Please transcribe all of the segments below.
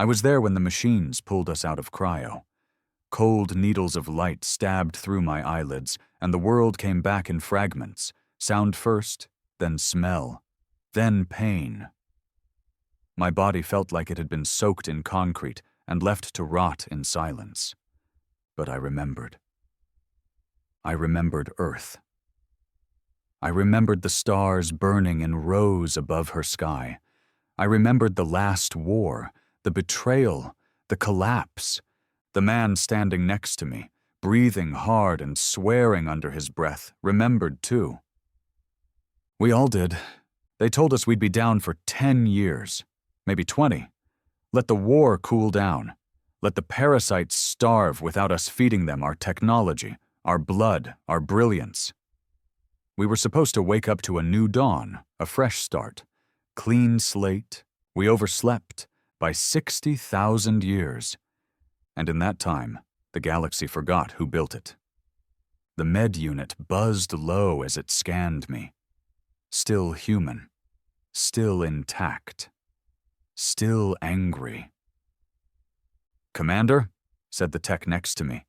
I was there when the machines pulled us out of cryo. Cold needles of light stabbed through my eyelids, and the world came back in fragments. Sound first, then smell, then pain. My body felt like it had been soaked in concrete and left to rot in silence. But I remembered. I remembered Earth. I remembered the stars burning in rows above her sky. I remembered the last war, the betrayal, the collapse, the man standing next to me, breathing hard and swearing under his breath, remembered too. We all did. They told us we'd be down for 10 years, maybe 20. Let the war cool down. Let the parasites starve without us feeding them our technology, our blood, our brilliance. We were supposed to wake up to a new dawn, a fresh start. Clean slate. We overslept by 60,000 years. And in that time, the galaxy forgot who built it. The med unit buzzed low as it scanned me. Still human. Still intact. Still angry. "Commander," said the tech next to me.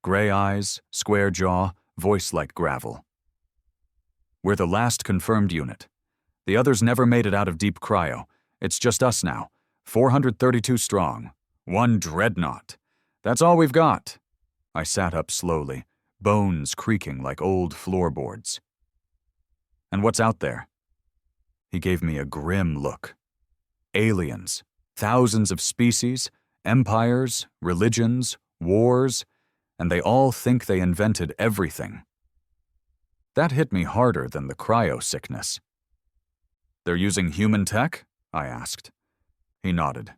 Gray eyes, square jaw, voice like gravel. "We're the last confirmed unit. The others never made it out of deep cryo. It's just us now, 432 strong. One dreadnought. That's all we've got." I sat up slowly, bones creaking like old floorboards. "And what's out there?" He gave me a grim look. "Aliens. Thousands of species, empires, religions, wars, and they all think they invented everything." That hit me harder than the cryo sickness. "They're using human tech?" I asked. He nodded.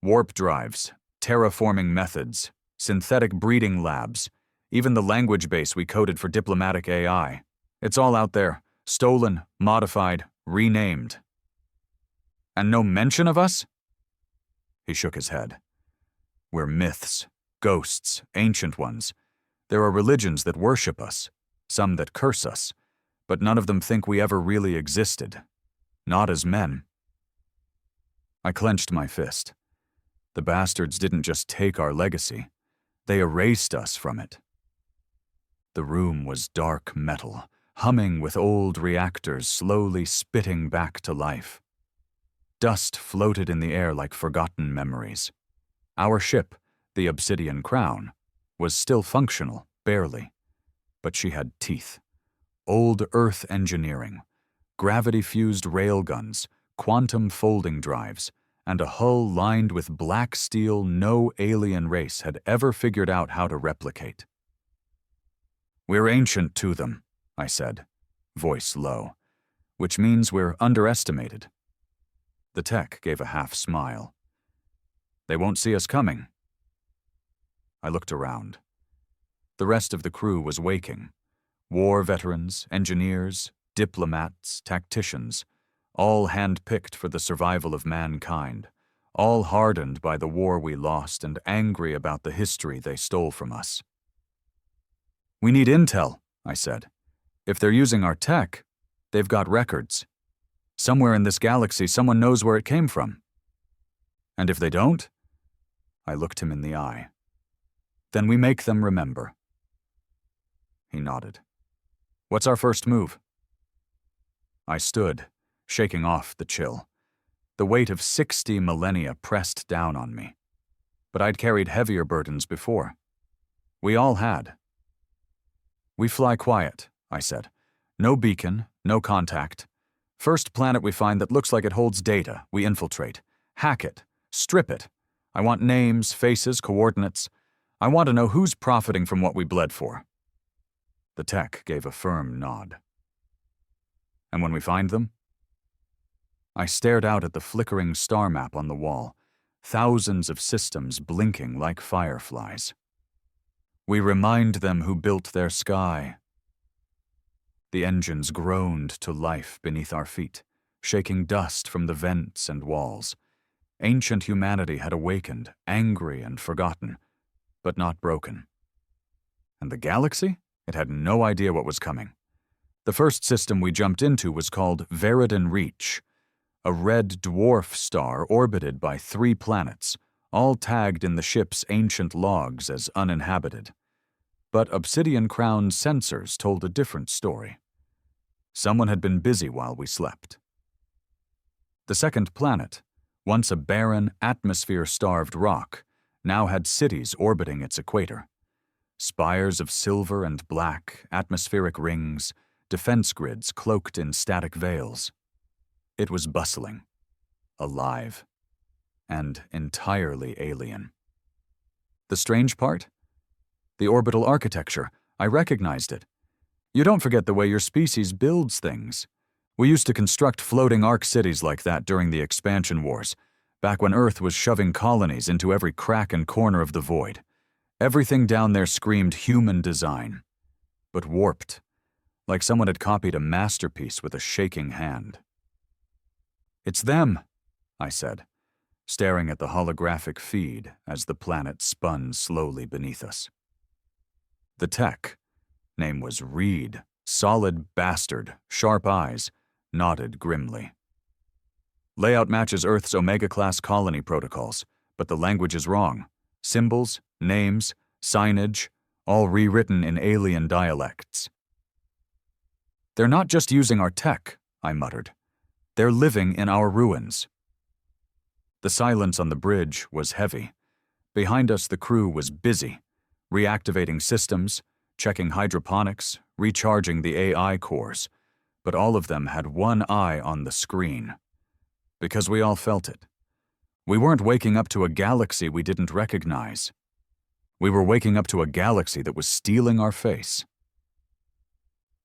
"Warp drives, terraforming methods, synthetic breeding labs, even the language base we coded for diplomatic AI. It's all out there, stolen, modified, renamed." "And no mention of us?" He shook his head. "We're myths, ghosts, ancient ones. There are religions that worship us, some that curse us, but none of them think we ever really existed. Not as men." I clenched my fist. The bastards didn't just take our legacy, they erased us from it. The room was dark metal, humming with old reactors slowly spitting back to life. Dust floated in the air like forgotten memories. Our ship, the Obsidian Crown, was still functional, barely. But she had teeth. Old Earth engineering, gravity-fused railguns, quantum folding drives, and a hull lined with black steel no alien race had ever figured out how to replicate. "We're ancient to them," I said, voice low, "which means we're underestimated." The tech gave a half smile. "They won't see us coming." I looked around. The rest of the crew was waking. War veterans, engineers, diplomats, tacticians, all hand-picked for the survival of mankind, all hardened by the war we lost and angry about the history they stole from us. "We need intel," I said. "If they're using our tech, they've got records. Somewhere in this galaxy, someone knows where it came from. And if they don't?" I looked him in the eye. "Then we make them remember." He nodded. "What's our first move?" I stood, shaking off the chill. The weight of 60 millennia pressed down on me. But I'd carried heavier burdens before. We all had. "We fly quiet," I said. "No beacon, no contact. First planet we find that looks like it holds data, we infiltrate. Hack it. Strip it. I want names, faces, coordinates. I want to know who's profiting from what we bled for." The tech gave a firm nod. "And when we find them?" I stared out at the flickering star map on the wall, thousands of systems blinking like fireflies. "We remind them who built their sky." The engines groaned to life beneath our feet, shaking dust from the vents and walls. Ancient humanity had awakened, angry and forgotten, but not broken. And the galaxy? It had no idea what was coming. The first system we jumped into was called Veridian Reach, a red dwarf star orbited by 3 planets, all tagged in the ship's ancient logs as uninhabited. But Obsidian Crown's sensors told a different story. Someone had been busy while we slept. The second planet, once a barren, atmosphere-starved rock, now had cities orbiting its equator. Spires of silver and black, atmospheric rings, defense grids cloaked in static veils. It was bustling, alive, and entirely alien. The strange part? The orbital architecture. I recognized it. You don't forget the way your species builds things. We used to construct floating arc cities like that during the expansion wars, back when Earth was shoving colonies into every crack and corner of the void. Everything down there screamed human design, but warped, like someone had copied a masterpiece with a shaking hand. "It's them," I said, staring at the holographic feed as the planet spun slowly beneath us. The tech, name was Reed, solid bastard, sharp eyes, nodded grimly. "Layout matches Earth's Omega-class colony protocols, but the language is wrong. Symbols, names, signage, all rewritten in alien dialects." "They're not just using our tech," I muttered. "They're living in our ruins." The silence on the bridge was heavy. Behind us, the crew was busy, reactivating systems, checking hydroponics, recharging the AI cores, but all of them had one eye on the screen. Because we all felt it. We weren't waking up to a galaxy we didn't recognize. We were waking up to a galaxy that was stealing our face.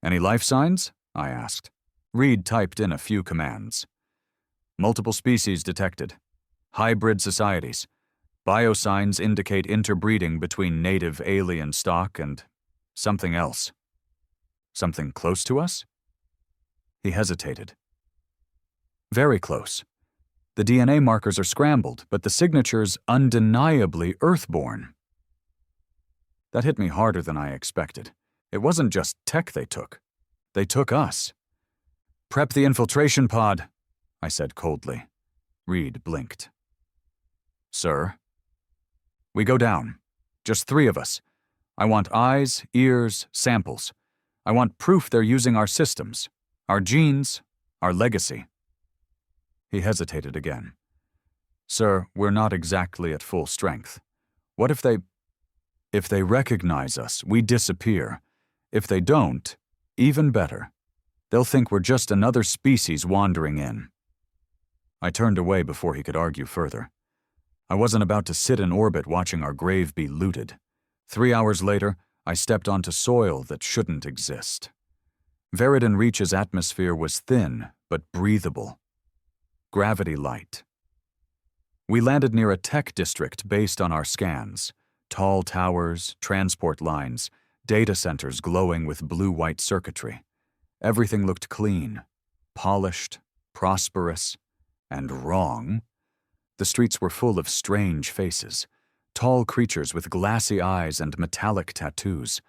"Any life signs?" I asked. Reed typed in a few commands. "Multiple species detected. Hybrid societies. Biosigns indicate interbreeding between native alien stock and something else." "Something close to us?" He hesitated. "Very close. The DNA markers are scrambled, but the signature's undeniably Earthborn." That hit me harder than I expected. It wasn't just tech they took. They took us. "Prep the infiltration pod," I said coldly. Reed blinked. "Sir?" "We go down. Just 3 of us. I want eyes, ears, samples. I want proof they're using our systems, our genes, our legacy." He hesitated again. "Sir, we're not exactly at full strength. What if they... If they recognize us, we disappear. If they don't, even better. They'll think we're just another species wandering in." I turned away before he could argue further. I wasn't about to sit in orbit watching our grave be looted. 3 hours later, I stepped onto soil that shouldn't exist. Veridian Reach's atmosphere was thin, but breathable. Gravity light. We landed near a tech district based on our scans. Tall towers, transport lines, data centers glowing with blue-white circuitry. Everything looked clean, polished, prosperous, and wrong. The streets were full of strange faces, tall creatures with glassy eyes and metallic tattoos,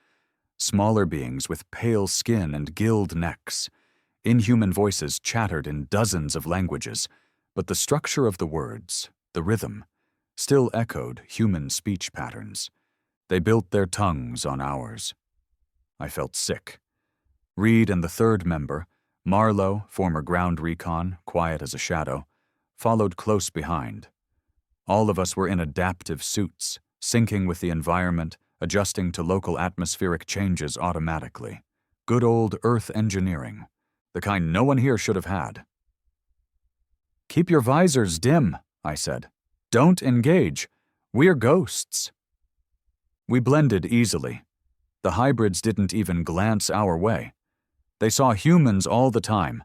smaller beings with pale skin and gilled necks. Inhuman voices chattered in dozens of languages, but the structure of the words, the rhythm, still echoed human speech patterns. They built their tongues on ours. I felt sick. Reed and the 3rd member, Marlowe, former ground recon, quiet as a shadow, followed close behind. All of us were in adaptive suits, syncing with the environment, adjusting to local atmospheric changes automatically. Good old Earth engineering, the kind no one here should have had. "Keep your visors dim," I said. "Don't engage. We're ghosts." We blended easily. The hybrids didn't even glance our way. They saw humans all the time,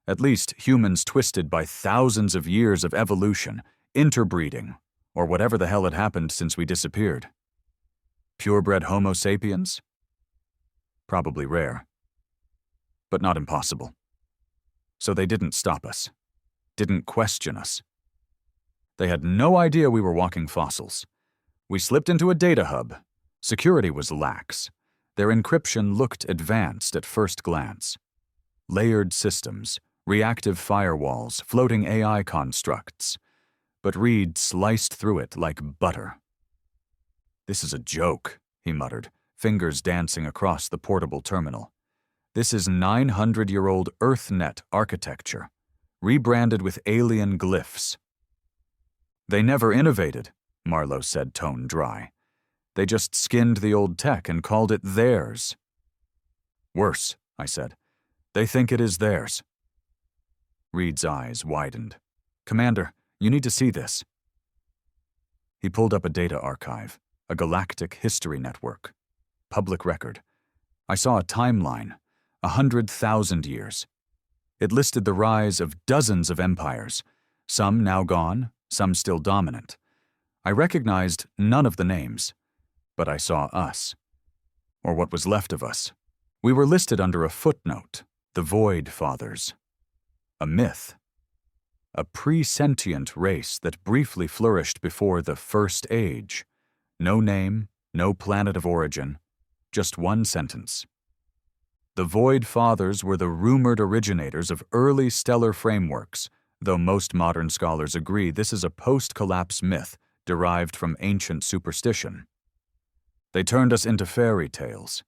at least humans twisted by thousands of years of evolution, interbreeding, or whatever the hell had happened since we disappeared. Purebred Homo sapiens? Probably rare, but not impossible. So they didn't stop us, didn't question us. They had no idea we were walking fossils. We slipped into a data hub. Security was lax. Their encryption looked advanced at first glance. Layered systems, reactive firewalls, floating AI constructs. But Reed sliced through it like butter. "This is a joke," he muttered, fingers dancing across the portable terminal. "This is 900-year-old EarthNet architecture, rebranded with alien glyphs." "They never innovated," Marlowe said, tone dry. "They just skinned the old tech and called it theirs." "Worse," I said. "They think it is theirs." Reed's eyes widened. "Commander, you need to see this." He pulled up a data archive, a galactic history network. Public record. I saw a timeline, 100,000 years. It listed the rise of dozens of empires, some now gone, some still dominant. I recognized none of the names, but I saw us, or what was left of us. We were listed under a footnote, the Void Fathers. A myth. A pre-sentient race that briefly flourished before the First Age. No name, no planet of origin, just one sentence. The Void Fathers were the rumored originators of early stellar frameworks, though most modern scholars agree this is a post-collapse myth derived from ancient superstition. They turned us into fairy tales.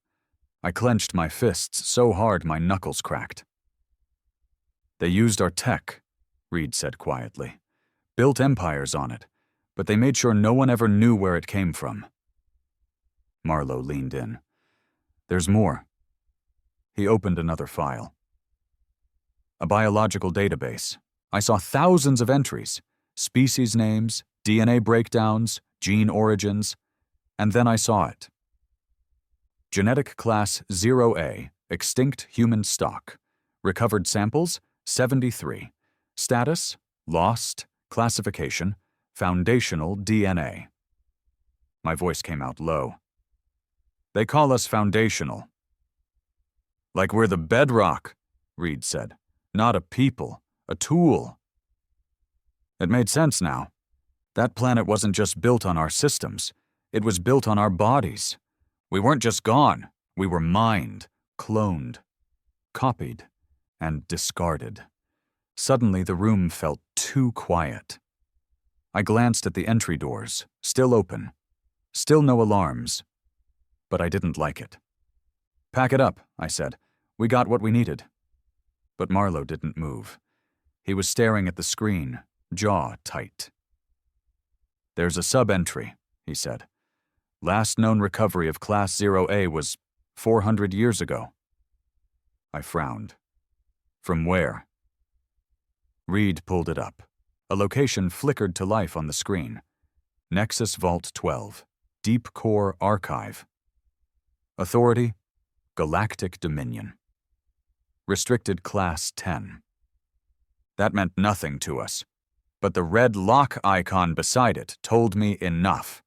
I clenched my fists so hard my knuckles cracked. "They used our tech," Reed said quietly. "Built empires on it, but they made sure no one ever knew where it came from." Marlowe leaned in. "There's more." He opened another file. A biological database. I saw thousands of entries, species names, DNA breakdowns, gene origins, and then I saw it. Genetic class 0A, extinct human stock. Recovered samples, 73. Status, lost. Classification, foundational DNA. My voice came out low. "They call us foundational." "Like we're the bedrock," Reed said. "Not a people, a tool." It made sense now. That planet wasn't just built on our systems. It was built on our bodies. We weren't just gone. We were mined, cloned, copied, and discarded. Suddenly, the room felt too quiet. I glanced at the entry doors, still open. Still no alarms. But I didn't like it. "Pack it up," I said. "We got what we needed." But Marlowe didn't move. He was staring at the screen, jaw tight. "There's a sub-entry," he said. "Last known recovery of Class 0A was 400 years ago." I frowned. "From where?" Reed pulled it up. A location flickered to life on the screen. Nexus Vault 12, Deep Core Archive. Authority, Galactic Dominion. Restricted Class 10. That meant nothing to us, but the red lock icon beside it told me enough.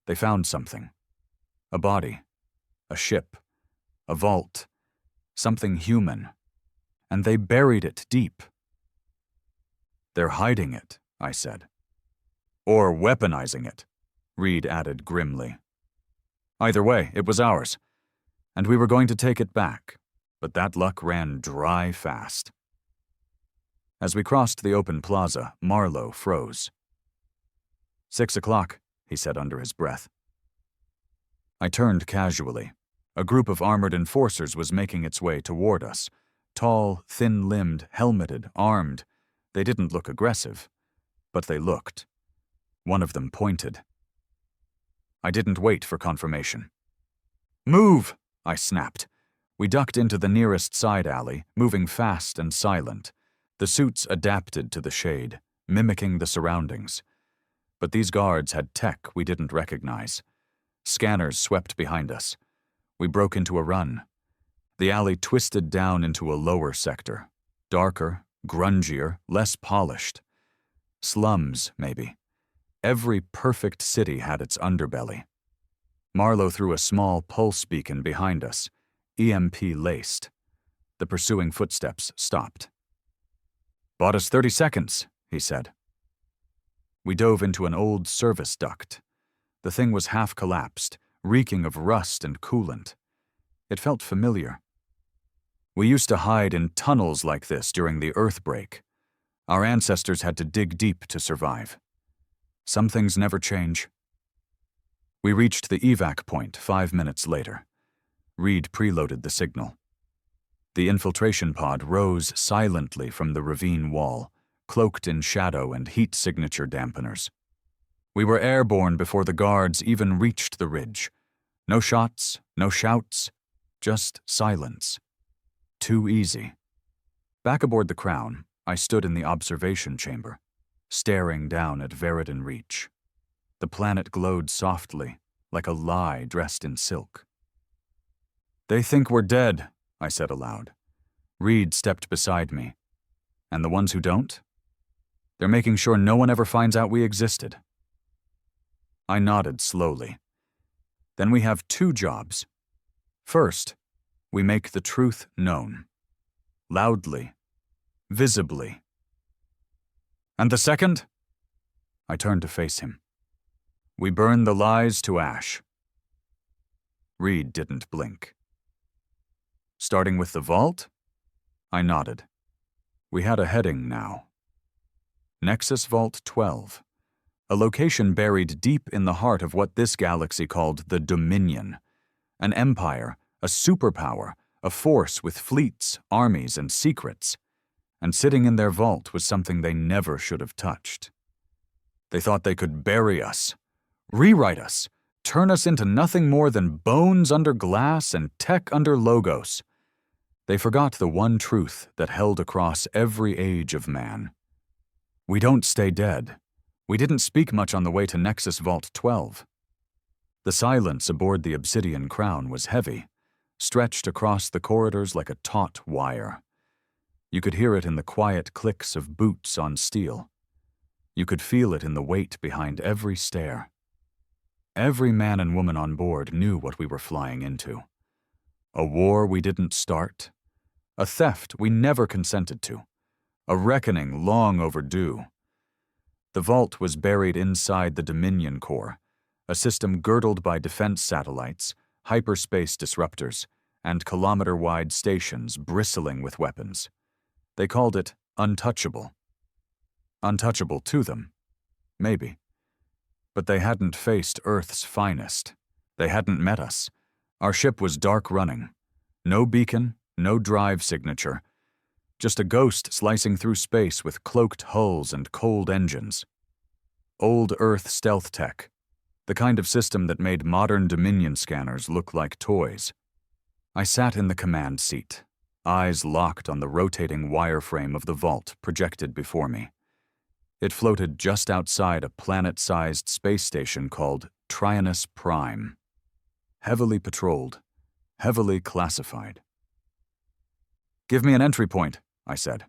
They found something. A body, a ship, a vault, something human, and they buried it deep. "They're hiding it," I said. "Or weaponizing it," Reed added grimly. "Either way, it was ours, and we were going to take it back, but that luck ran dry fast." As we crossed the open plaza, Marlowe froze. 6 o'clock, he said under his breath. I turned casually. A group of armored enforcers was making its way toward us. Tall, thin-limbed, helmeted, armed. They didn't look aggressive, but they looked. One of them pointed. I didn't wait for confirmation. "Move!" I snapped. We ducked into the nearest side alley, moving fast and silent. The suits adapted to the shade, mimicking the surroundings. But these guards had tech we didn't recognize. Scanners swept behind us. We broke into a run. The alley twisted down into a lower sector. Darker, grungier, less polished. Slums, maybe. Every perfect city had its underbelly. Marlowe threw a small pulse beacon behind us, EMP laced. The pursuing footsteps stopped. "Bought us 30 seconds, he said. We dove into an old service duct. The thing was half collapsed, reeking of rust and coolant. It felt familiar. We used to hide in tunnels like this during the earthbreak. Our ancestors had to dig deep to survive. Some things never change. We reached the evac point 5 minutes later. Reed preloaded the signal. The infiltration pod rose silently from the ravine wall, cloaked in shadow and heat signature dampeners. We were airborne before the guards even reached the ridge. No shots, no shouts, just silence. Too easy. Back aboard the Crown, I stood in the observation chamber, staring down at Veridian Reach. The planet glowed softly, like a lie dressed in silk. "They think we're dead," I said aloud. Reed stepped beside me. "And the ones who don't? They're making sure no one ever finds out we existed." I nodded slowly. "Then we have 2 jobs. First, we make the truth known. Loudly. Visibly. And the second?" I turned to face him. "We burn the lies to ash." Reed didn't blink. "Starting with the vault?" I nodded. We had a heading now. Nexus Vault 12. A location buried deep in the heart of what this galaxy called the Dominion. An empire, a superpower, a force with fleets, armies, and secrets. And sitting in their vault was something they never should have touched. They thought they could bury us, rewrite us, turn us into nothing more than bones under glass and tech under logos. They forgot the one truth that held across every age of man. We don't stay dead. We didn't speak much on the way to Nexus Vault 12. The silence aboard the Obsidian Crown was heavy, stretched across the corridors like a taut wire. You could hear it in the quiet clicks of boots on steel. You could feel it in the weight behind every stair. Every man and woman on board knew what we were flying into. A war we didn't start. A theft we never consented to. A reckoning long overdue. The vault was buried inside the Dominion Core, a system girdled by defense satellites, hyperspace disruptors, and kilometer-wide stations bristling with weapons. They called it untouchable. Untouchable to them, maybe. But they hadn't faced Earth's finest. They hadn't met us. Our ship was dark running. No beacon, no drive signature. Just a ghost slicing through space with cloaked hulls and cold engines. Old Earth stealth tech. The kind of system that made modern Dominion scanners look like toys. I sat in the command seat, eyes locked on the rotating wireframe of the vault projected before me. It floated just outside a planet-sized space station called Taraxis Prime. Heavily patrolled, heavily classified. "Give me an entry point," I said.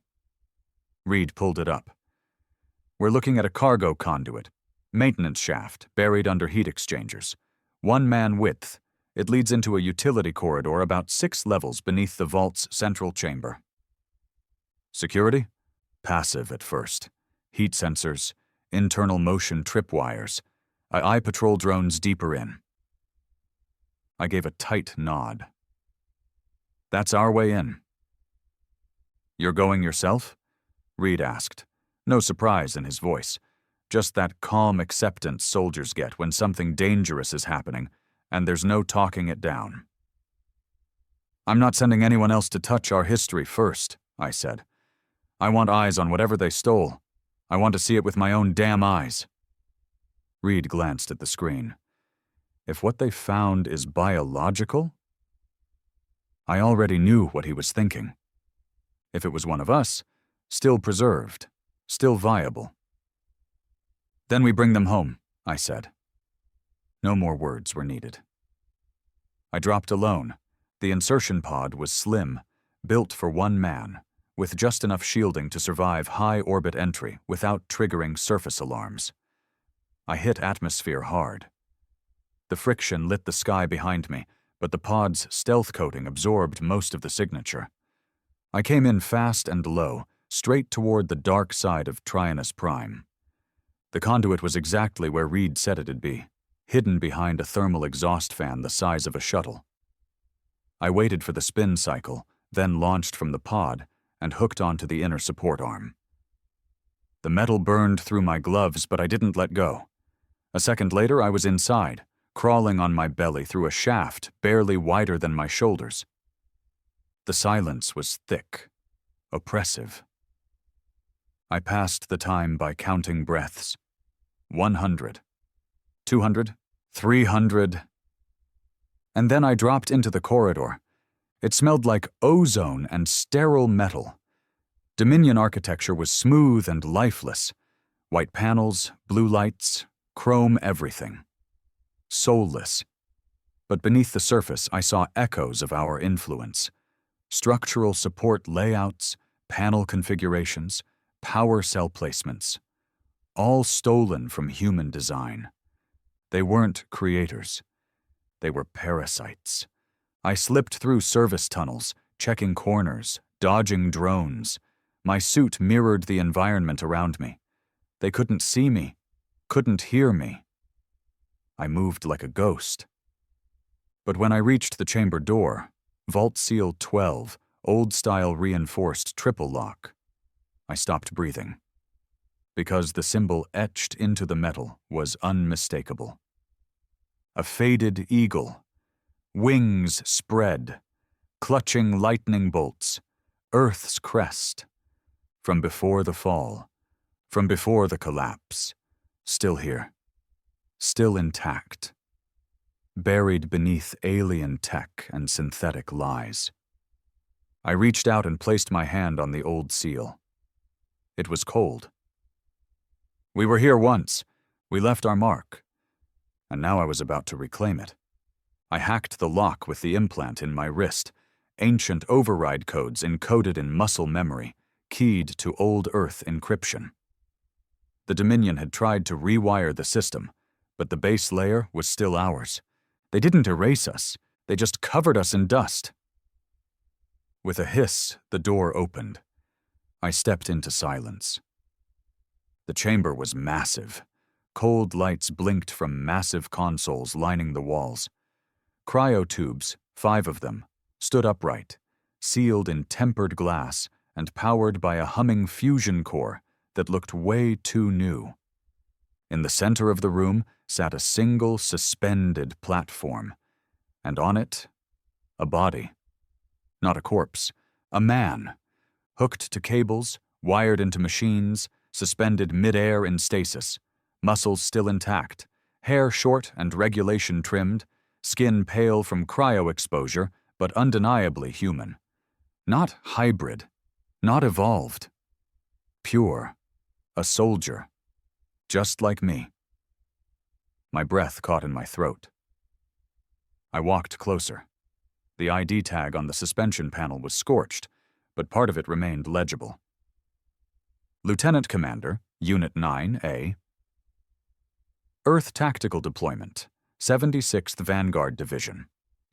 Reed pulled it up. "We're looking at a cargo conduit, maintenance shaft buried under heat exchangers. 1 man width. It leads into a utility corridor about 6 levels beneath the vault's central chamber." "Security?" "Passive at first. Heat sensors, internal motion tripwires. I eye patrol drones deeper in." I gave a tight nod. "That's our way in." "You're going yourself?" Reed asked. No surprise in his voice. Just that calm acceptance soldiers get when something dangerous is happening, and there's no talking it down. "I'm not sending anyone else to touch our history first," I said. "I want eyes on whatever they stole. I want to see it with my own damn eyes." Reed glanced at the screen. If what they found is biological? I already knew what he was thinking. If it was one of us, still preserved, still viable. "Then we bring them home," I said. No more words were needed. I dropped alone. The insertion pod was slim, built for 1 man, with just enough shielding to survive high-orbit entry without triggering surface alarms. I hit atmosphere hard. The friction lit the sky behind me, but the pod's stealth coating absorbed most of the signature. I came in fast and low, straight toward the dark side of Taraxis Prime. The conduit was exactly where Reed said it'd be, hidden behind a thermal exhaust fan the size of a shuttle. I waited for the spin cycle, then launched from the pod and hooked onto the inner support arm. The metal burned through my gloves, but I didn't let go. A second later, I was inside, crawling on my belly through a shaft barely wider than my shoulders. The silence was thick, oppressive. I passed the time by counting breaths. 100, 200, 300. And then I dropped into the corridor. It smelled like ozone and sterile metal. Dominion architecture was smooth and lifeless. White panels, blue lights, chrome everything. Soulless. But beneath the surface, I saw echoes of our influence. Structural support layouts, panel configurations, power cell placements. All stolen from human design. They weren't creators. They were parasites. I slipped through service tunnels, checking corners, dodging drones. My suit mirrored the environment around me. They couldn't see me, couldn't hear me. I moved like a ghost. But when I reached the chamber door, Vault Seal 12, old-style reinforced triple lock, I stopped breathing. Because the symbol etched into the metal was unmistakable. A faded eagle, wings spread, clutching lightning bolts, Earth's crest. From before the fall, from before the collapse, still here, still intact, buried beneath alien tech and synthetic lies. I reached out and placed my hand on the old seal. It was cold. We were here once. We left our mark. And now I was about to reclaim it. I hacked the lock with the implant in my wrist, ancient override codes encoded in muscle memory, keyed to old Earth encryption. The Dominion had tried to rewire the system, but the base layer was still ours. They didn't erase us, they just covered us in dust. With a hiss, the door opened. I stepped into silence. The chamber was massive. Cold lights blinked from massive consoles lining the walls. Cryotubes, 5 of them, stood upright, sealed in tempered glass and powered by a humming fusion core that looked way too new. In the center of the room sat a single suspended platform, and on it, a body. Not a corpse, a man, hooked to cables, wired into machines, suspended mid-air in stasis, muscles still intact, hair short and regulation trimmed, skin pale from cryo exposure, but undeniably human. Not hybrid, not evolved. Pure, a soldier, just like me. My breath caught in my throat. I walked closer. The ID tag on the suspension panel was scorched, but part of it remained legible. Lieutenant Commander, Unit 9A. Earth Tactical Deployment, 76th Vanguard Division.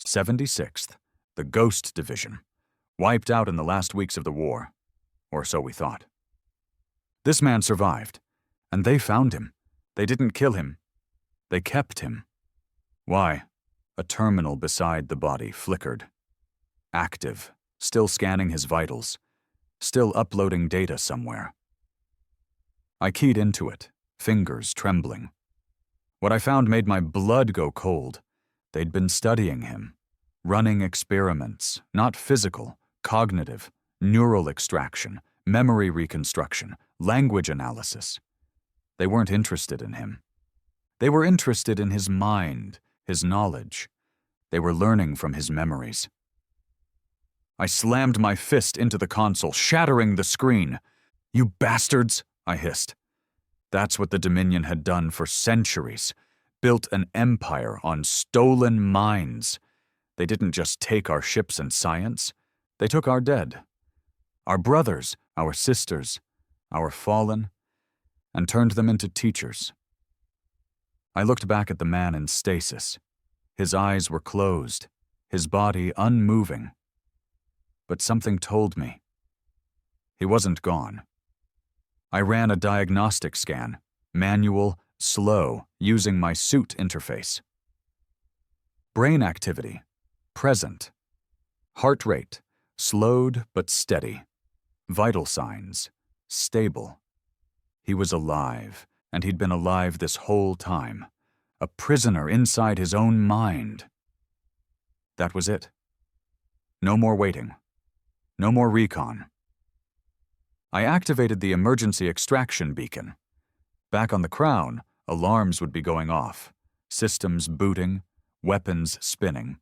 76th, the Ghost Division. Wiped out in the last weeks of the war. Or so we thought. This man survived, and they found him. They didn't kill him. They kept him. Why? A terminal beside the body flickered. Active, still scanning his vitals, still uploading data somewhere. I keyed into it, fingers trembling. What I found made my blood go cold. They'd been studying him, running experiments, not physical, cognitive, neural extraction, memory reconstruction, language analysis. They weren't interested in him. They were interested in his mind, his knowledge. They were learning from his memories. I slammed my fist into the console, shattering the screen. "You bastards!" I hissed. That's what the Dominion had done for centuries, built an empire on stolen minds. They didn't just take our ships and science, they took our dead, our brothers, our sisters, our fallen, and turned them into teachers. I looked back at the man in stasis. His eyes were closed, his body unmoving. But something told me. He wasn't gone. I ran a diagnostic scan, manual, slow, using my suit interface. Brain activity, present. Heart rate, Slowed but steady. Vital signs. Stable. He was alive, and he'd been alive this whole time. A prisoner inside his own mind. That was it. No more waiting. No more recon. I activated the emergency extraction beacon. Back on the Crown, alarms would be going off, systems booting, weapons spinning.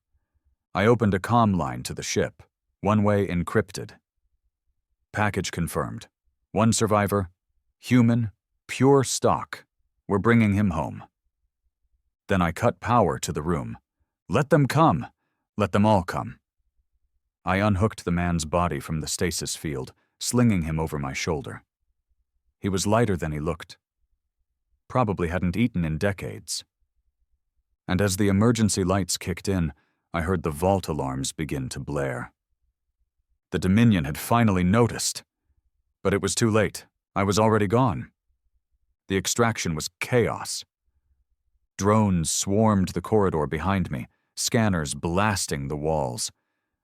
I opened a comm line to the ship, one-way encrypted. Package confirmed. One survivor, human, pure stock. We're bringing him home. Then I cut power to the room. Let them come. Let them all come. I unhooked the man's body from the stasis field, slinging him over my shoulder. He was lighter than he looked. Probably hadn't eaten in decades. And as the emergency lights kicked in, I heard the vault alarms begin to blare. The Dominion had finally noticed. But it was too late. I was already gone. The extraction was chaos. Drones swarmed the corridor behind me, scanners blasting the walls.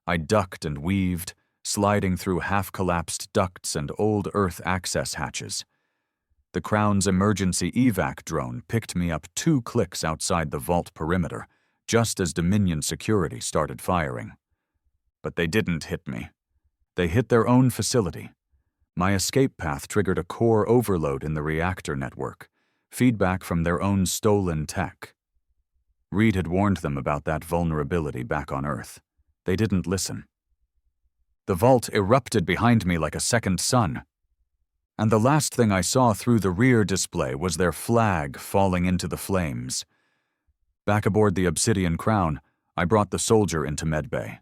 I ducked and weaved, sliding through half-collapsed ducts and old Earth access hatches. The Crown's emergency evac drone picked me up 2 clicks outside the vault perimeter, just as Dominion security started firing. But they didn't hit me. They hit their own facility. My escape path triggered a core overload in the reactor network, feedback from their own stolen tech. Reed had warned them about that vulnerability back on Earth. They didn't listen. The vault erupted behind me like a second sun. And the last thing I saw through the rear display was their flag falling into the flames. Back aboard the Obsidian Crown, I brought the soldier into medbay.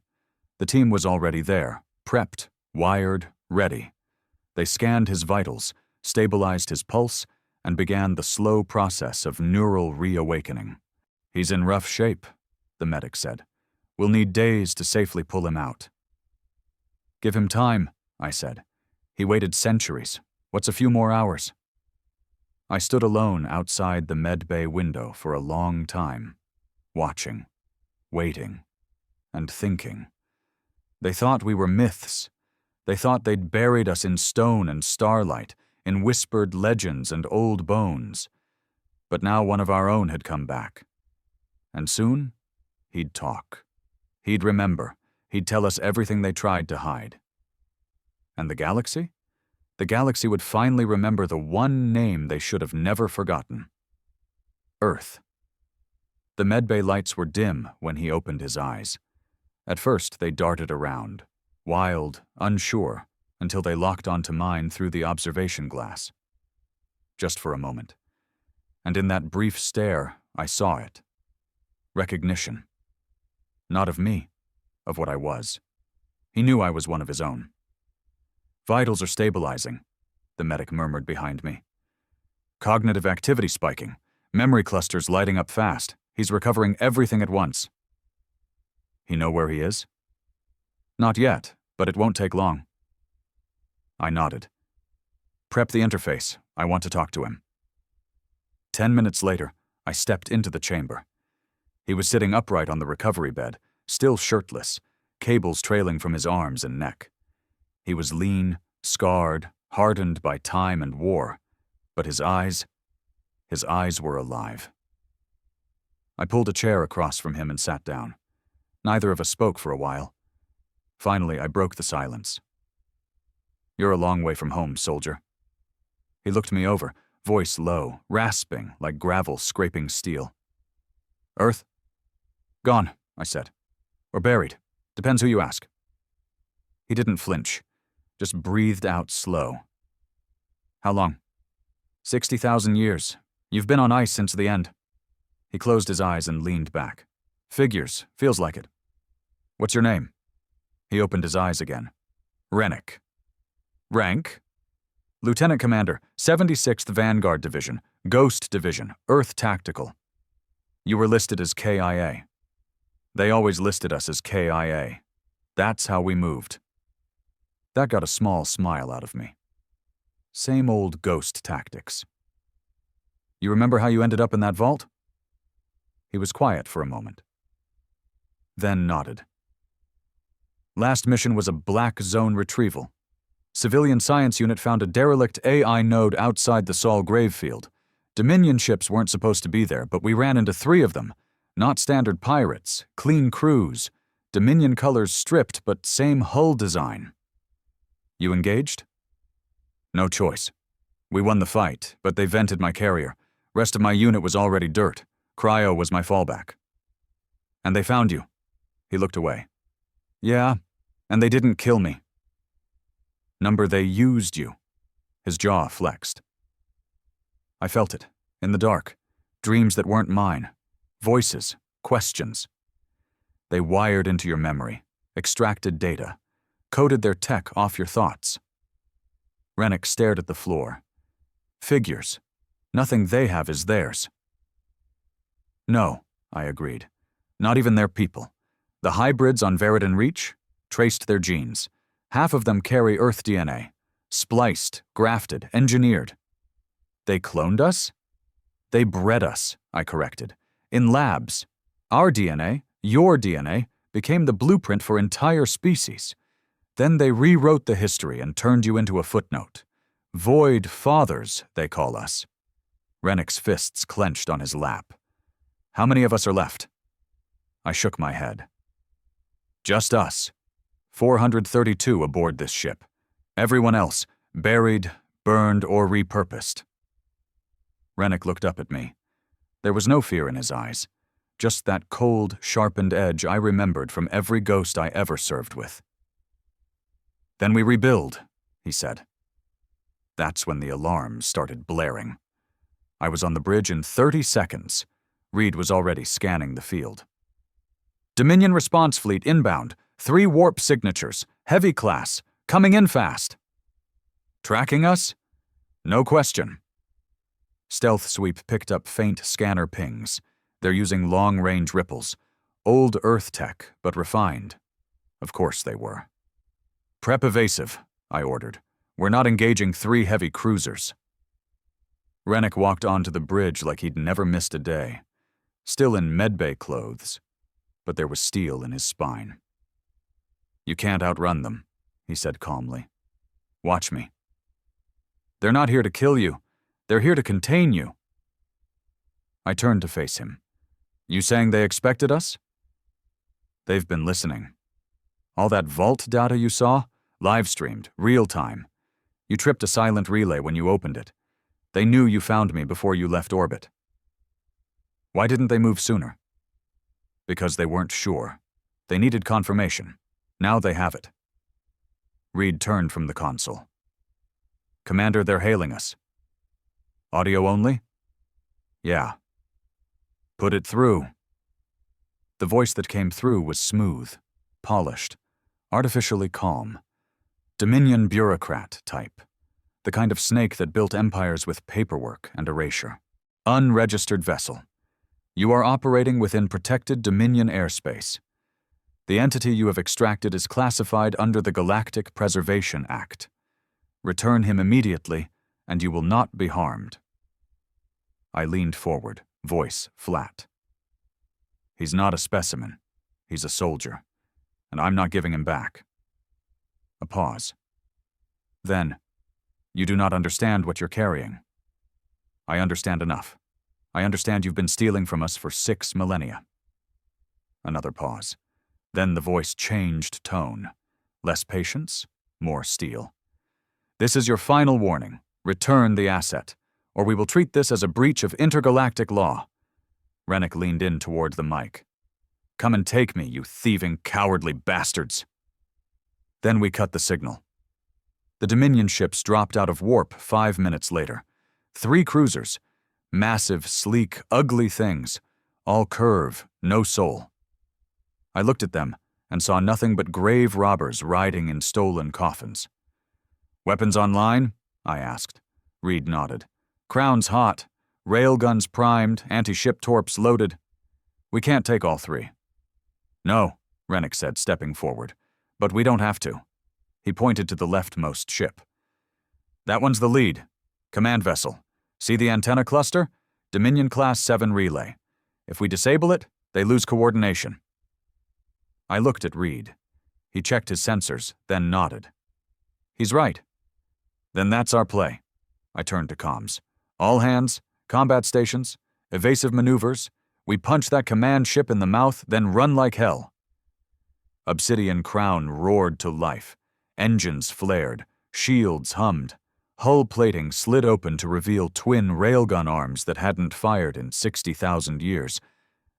The team was already there, prepped, wired, ready. They scanned his vitals, stabilized his pulse, and began the slow process of neural reawakening. He's in rough shape, the medic said. We'll need days to safely pull him out. Give him time, I said. He waited centuries. What's a few more hours? I stood alone outside the medbay window for a long time, watching, waiting, and thinking. They thought we were myths. They thought they'd buried us in stone and starlight, in whispered legends and old bones. But now one of our own had come back. And soon, he'd talk. He'd remember. He'd tell us everything they tried to hide. And the galaxy? The galaxy would finally remember the one name they should have never forgotten. Earth. The medbay lights were dim when he opened his eyes. At first, they darted around, wild, unsure, until they locked onto mine through the observation glass. Just for a moment. And in that brief stare, I saw it. Recognition. Not of me, of what I was. He knew I was one of his own. Vitals are stabilizing, the medic murmured behind me. Cognitive activity spiking, memory clusters lighting up fast. He's recovering everything at once. He know where he is? Not yet, but it won't take long. I nodded. Prep the interface. I want to talk to him. 10 minutes later, I stepped into the chamber. He was sitting upright on the recovery bed, still shirtless, cables trailing from his arms and neck. He was lean, scarred, hardened by time and war, but his eyes were alive. I pulled a chair across from him and sat down. Neither of us spoke for a while. Finally, I broke the silence. You're a long way from home, soldier. He looked me over, voice low, rasping like gravel scraping steel. Earth? Gone, I said. Or buried. Depends who you ask. He didn't flinch, just breathed out slow. How long? 60,000 years. You've been on ice since the end. He closed his eyes and leaned back. Figures, feels like it. What's your name? He opened his eyes again. Rennick. Rank? Lieutenant Commander, 76th Vanguard Division, Ghost Division, Earth Tactical. You were listed as KIA. They always listed us as KIA. That's how we moved. That got a small smile out of me. Same old ghost tactics. You remember how you ended up in that vault? He was quiet for a moment. Then nodded. Last mission was a black zone retrieval. Civilian science unit found a derelict AI node outside the Sol grave field. Dominion ships weren't supposed to be there, but we ran into 3 of them. Not standard pirates, clean crews. Dominion colors stripped, but same hull design. You engaged? No choice. We won the fight, but they vented my carrier. Rest of my unit was already dirt. Cryo was my fallback. And they found you. He looked away. Yeah, and they didn't kill me. Number, they used you. His jaw flexed. I felt it, in the dark. Dreams that weren't mine. Voices, questions. They wired into your memory, extracted data, coded their tech off your thoughts. Rennick stared at the floor. Figures. Nothing they have is theirs. No, I agreed. Not even their people. The hybrids on Veridian Reach traced their genes. Half of them carry Earth DNA. Spliced, grafted, engineered. They cloned us? They bred us, I corrected. In labs. Our DNA, your DNA, became the blueprint for entire species. Then they rewrote the history and turned you into a footnote. Void fathers, they call us. Rennick's fists clenched on his lap. How many of us are left? I shook my head. Just us. 432 aboard this ship. Everyone else, buried, burned, or repurposed. Rennick looked up at me. There was no fear in his eyes, just that cold, sharpened edge I remembered from every ghost I ever served with. Then we rebuild, he said. That's when the alarms started blaring. I was on the bridge in 30 seconds. Reed was already scanning the field. Dominion response fleet inbound, 3 warp signatures, heavy class, coming in fast. Tracking us? No question. Stealth Sweep picked up faint scanner pings. They're using long-range ripples. Old Earth tech, but refined. Of course they were. Prep evasive, I ordered. We're not engaging 3 heavy cruisers. Rennick walked onto the bridge like he'd never missed a day. Still in medbay clothes, but there was steel in his spine. You can't outrun them, he said calmly. Watch me. They're not here to kill you. They're here to contain you. I turned to face him. You saying they expected us? They've been listening. All that vault data you saw? Live-streamed, real-time. You tripped a silent relay when you opened it. They knew you found me before you left orbit. Why didn't they move sooner? Because they weren't sure. They needed confirmation. Now they have it. Reed turned from the console. Commander, they're hailing us. Audio only? Yeah. Put it through. The voice that came through was smooth, polished, artificially calm. Dominion bureaucrat type. The kind of snake that built empires with paperwork and erasure. Unregistered vessel. You are operating within protected Dominion airspace. The entity you have extracted is classified under the Galactic Preservation Act. Return him immediately, and you will not be harmed. I leaned forward, voice flat. He's not a specimen. He's a soldier, and I'm not giving him back. A pause. Then, you do not understand what you're carrying. I understand enough. I understand you've been stealing from us for 6 millennia. Another pause. Then the voice changed tone. Less patience, more steel. This is your final warning. Return the asset, or we will treat this as a breach of intergalactic law. Rennick leaned in toward the mic. Come and take me, you thieving, cowardly bastards. Then we cut the signal. The Dominion ships dropped out of warp 5 minutes later. 3 cruisers. Massive, sleek, ugly things. All curve, no soul. I looked at them and saw nothing but grave robbers riding in stolen coffins. Weapons online? I asked. Reed nodded. Crown's hot. Railguns primed, anti-ship torps loaded. We can't take all 3. No, Rennick said, stepping forward. But we don't have to. He pointed to the leftmost ship. That one's the lead. Command vessel. See the antenna cluster? Dominion Class 7 relay. If we disable it, they lose coordination. I looked at Reed. He checked his sensors, then nodded. He's right. Then that's our play. I turned to comms. All hands, combat stations, evasive maneuvers. We punch that command ship in the mouth, then run like hell. Obsidian Crown roared to life. Engines flared. Shields hummed. Hull plating slid open to reveal twin railgun arms that hadn't fired in 60,000 years.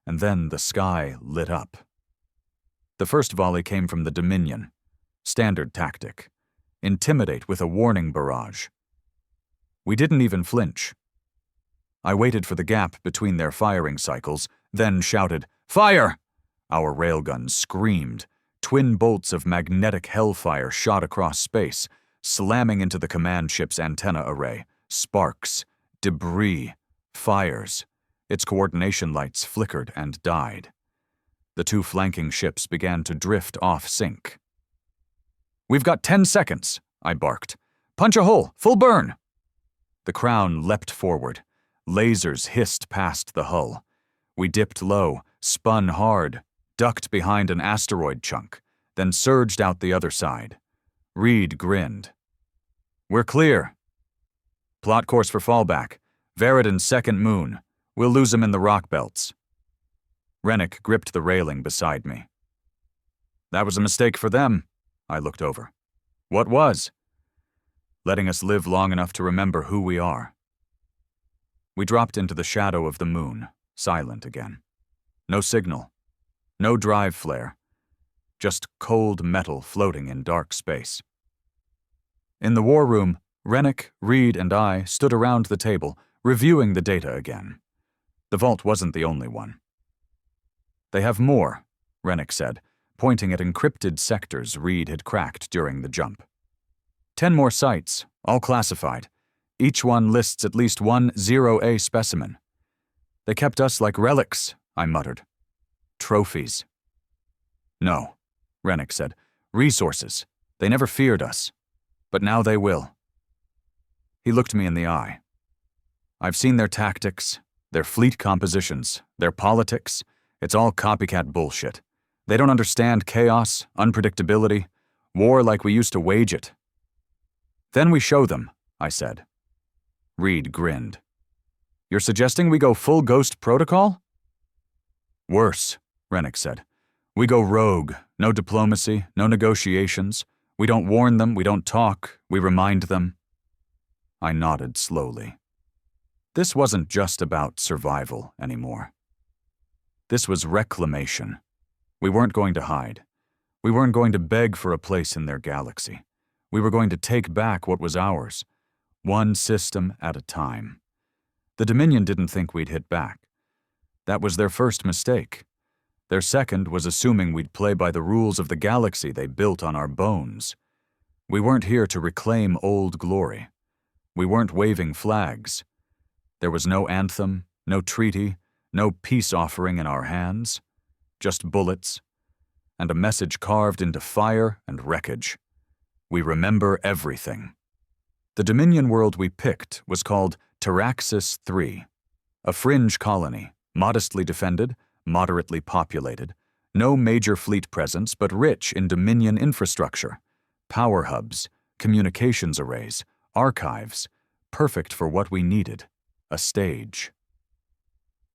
And then the sky lit up. The first volley came from the Dominion. Standard tactic. Intimidate with a warning barrage. We didn't even flinch. I waited for the gap between their firing cycles, then shouted, "Fire!" Our railguns screamed. Twin bolts of magnetic hellfire shot across space, slamming into the command ship's antenna array. Sparks, debris, fires. Its coordination lights flickered and died. The two flanking ships began to drift off sync. "We've got 10 seconds, I barked. "Punch a hole, full burn!" The Crown leapt forward. Lasers hissed past the hull. We dipped low, spun hard, ducked behind an asteroid chunk, then surged out the other side. Reed grinned. "We're clear. Plot course for fallback. Veridian's second moon. We'll lose him in the rock belts." Rennick gripped the railing beside me. "That was a mistake for them." I looked over. "What was?" "Letting us live long enough to remember who we are." We dropped into the shadow of the moon, silent again. No signal. No drive flare. Just cold metal floating in dark space. In the war room, Rennick, Reed, and I stood around the table, reviewing the data again. The vault wasn't the only one. "They have more," Rennick said, pointing at encrypted sectors Reed had cracked during the jump. 10 more sites, all classified. Each one lists at least one 0A specimen. "They kept us like relics," I muttered. "Trophies." "No," Rennick said. "Resources. They never feared us. But now they will." He looked me in the eye. "I've seen their tactics, their fleet compositions, their politics. It's all copycat bullshit. They don't understand chaos, unpredictability, war like we used to wage it." "Then we show them," I said. Reed grinned. "You're suggesting we go full Ghost Protocol?" "Worse," Rennick said. "We go rogue. No diplomacy, no negotiations. We don't warn them, we don't talk, we remind them." I nodded slowly. This wasn't just about survival anymore. This was reclamation. We weren't going to hide. We weren't going to beg for a place in their galaxy. We were going to take back what was ours, one system at a time. The Dominion didn't think we'd hit back. That was their first mistake. Their second was assuming we'd play by the rules of the galaxy they built on our bones. We weren't here to reclaim old glory. We weren't waving flags. There was no anthem, no treaty, no peace offering in our hands. Just bullets, and a message carved into fire and wreckage. We remember everything. The Dominion world we picked was called Taraxis 3, a fringe colony, modestly defended, moderately populated, no major fleet presence but rich in Dominion infrastructure, power hubs, communications arrays, archives, perfect for what we needed, a stage.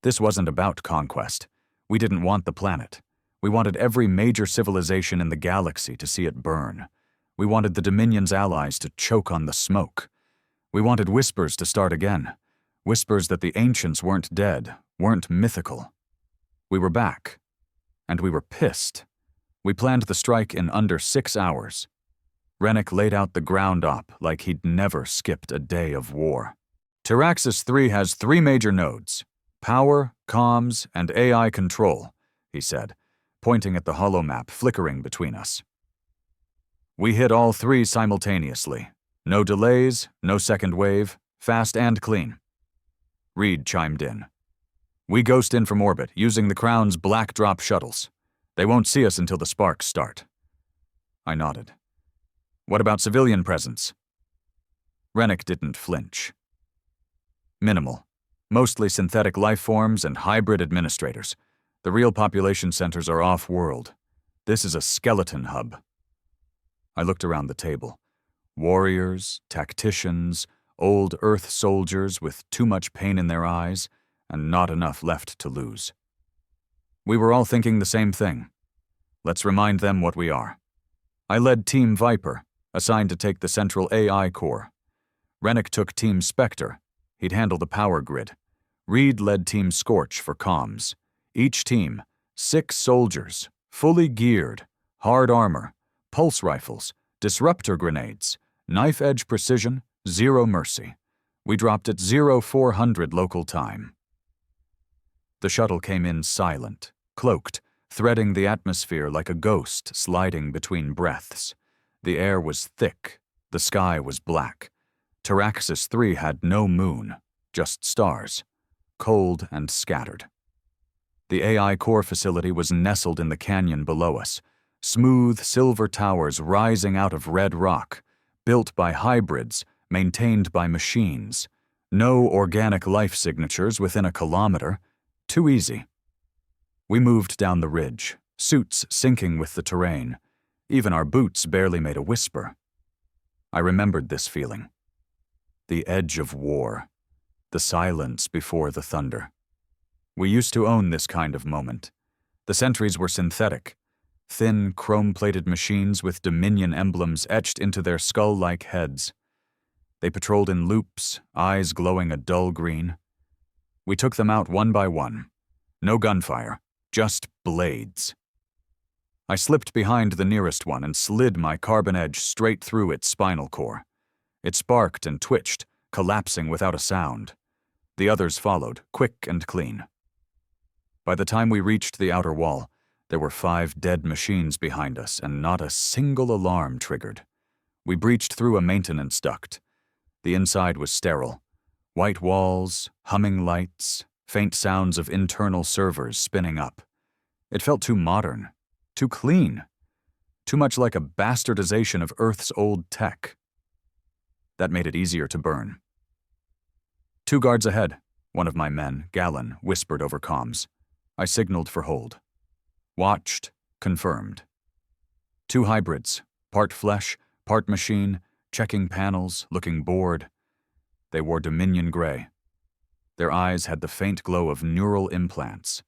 This wasn't about conquest. We didn't want the planet. We wanted every major civilization in the galaxy to see it burn. We wanted the Dominion's allies to choke on the smoke. We wanted whispers to start again. Whispers that the ancients weren't dead, weren't mythical. We were back. And we were pissed. We planned the strike in under 6 hours. Rennick laid out the ground op like he'd never skipped a day of war. Taraxis 3 has 3 major nodes. Power, comms, and AI control, he said, pointing at the holomap flickering between us. We hit all 3 simultaneously. No delays, no second wave, fast and clean. Reed chimed in. We ghost in from orbit using the Crown's black drop shuttles. They won't see us until the sparks start. I nodded. What about civilian presence? Rennick didn't flinch. Minimal. Mostly synthetic life forms and hybrid administrators. The real population centers are off-world. This is a skeleton hub. I looked around the table. Warriors, tacticians, old Earth soldiers with too much pain in their eyes and not enough left to lose. We were all thinking the same thing. Let's remind them what we are. I led Team Viper, assigned to take the central AI core. Rennick took Team Spectre. He'd handle the power grid. Reed led Team Scorch for comms. Each team, 6 soldiers, fully geared, hard armor, pulse rifles, disruptor grenades, knife-edge precision, zero mercy. We dropped at 0400 local time. The shuttle came in silent, cloaked, threading the atmosphere like a ghost sliding between breaths. The air was thick, the sky was black. Taraxis 3 had no moon, just stars, cold and scattered. The AI core facility was nestled in the canyon below us, smooth silver towers rising out of red rock, built by hybrids, maintained by machines. No organic life signatures within a kilometer. Too easy. We moved down the ridge, suits sinking with the terrain. Even our boots barely made a whisper. I remembered this feeling. The edge of war. The silence before the thunder. We used to own this kind of moment. The sentries were synthetic. Thin, chrome-plated machines with Dominion emblems etched into their skull-like heads. They patrolled in loops, eyes glowing a dull green. We took them out one by one. No gunfire, just blades. I slipped behind the nearest one and slid my carbon edge straight through its spinal core. It sparked and twitched, collapsing without a sound. The others followed, quick and clean. By the time we reached the outer wall, there were 5 dead machines behind us and not a single alarm triggered. We breached through a maintenance duct. The inside was sterile. White walls, humming lights, faint sounds of internal servers spinning up. It felt too modern, too clean, too much like a bastardization of Earth's old tech. That made it easier to burn. 2 guards ahead, one of my men, Gallon, whispered over comms. I signaled for hold. Watched, confirmed. 2 hybrids, part flesh, part machine, checking panels, looking bored. They wore Dominion gray. Their eyes had the faint glow of neural implants.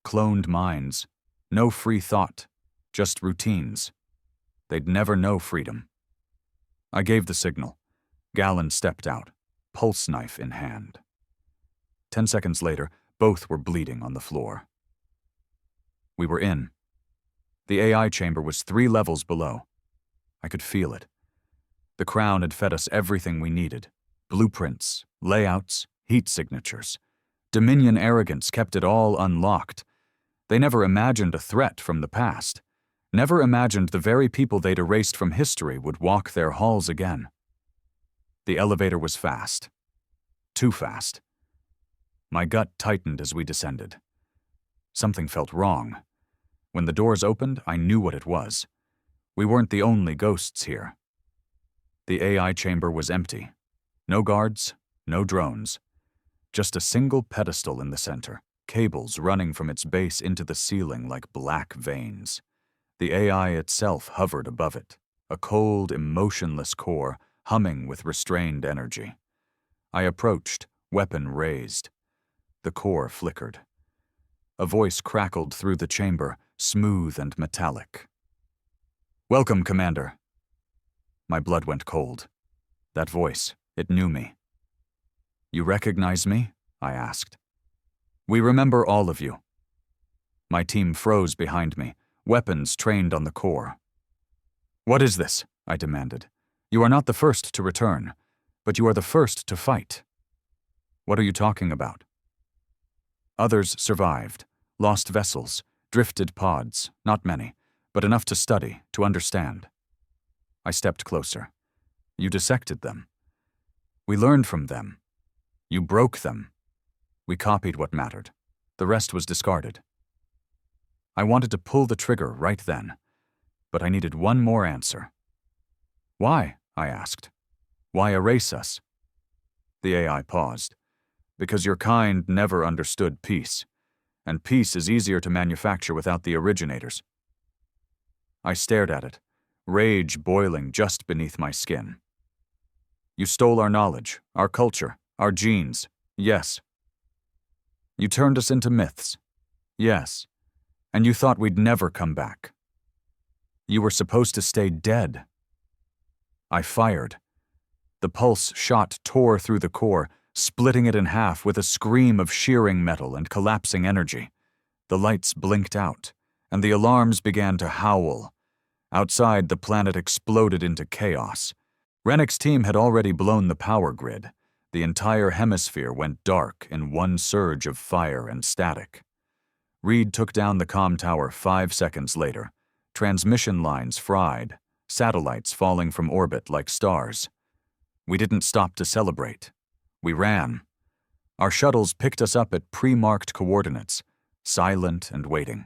Cloned minds. No free thought, just routines. They'd never know freedom. I gave the signal. Gallon stepped out, pulse knife in hand. 10 seconds later, both were bleeding on the floor. We were in. The AI chamber was 3 levels below. I could feel it. The Crown had fed us everything we needed. Blueprints, layouts, heat signatures. Dominion arrogance kept it all unlocked. They never imagined a threat from the past. Never imagined the very people they'd erased from history would walk their halls again. The elevator was fast. Too fast. My gut tightened as we descended. Something felt wrong. When the doors opened, I knew what it was. We weren't the only ghosts here. The AI chamber was empty. No guards, no drones. Just a single pedestal in the center, cables running from its base into the ceiling like black veins. The AI itself hovered above it, a cold, emotionless core humming with restrained energy. I approached, weapon raised. The core flickered. A voice crackled through the chamber, smooth and metallic. "Welcome, Commander." My blood went cold. That voice, it knew me. "You recognize me?" I asked. "We remember all of you." My team froze behind me, weapons trained on the core. "What is this?" I demanded. "You are not the first to return, but you are the first to fight." "What are you talking about?" "Others survived, lost vessels, drifted pods, not many, but enough to study, to understand." I stepped closer. "You dissected them. We learned from them. You broke them. We copied what mattered. The rest was discarded." I wanted to pull the trigger right then, but I needed one more answer. "Why?" I asked. "Why erase us?" The AI paused. "Because your kind never understood peace, and peace is easier to manufacture without the originators." I stared at it, rage boiling just beneath my skin. You stole our knowledge, our culture, our genes. Yes. You turned us into myths. Yes. And you thought we'd never come back. You were supposed to stay dead. I fired. The pulse shot tore through the core, splitting it in half with a scream of shearing metal and collapsing energy. The lights blinked out, and the alarms began to howl. Outside, the planet exploded into chaos. Rennick's team had already blown the power grid. The entire hemisphere went dark in one surge of fire and static. Reed took down the comm tower 5 seconds later. Transmission lines fried, satellites falling from orbit like stars. We didn't stop to celebrate. We ran. Our shuttles picked us up at pre-marked coordinates, silent and waiting.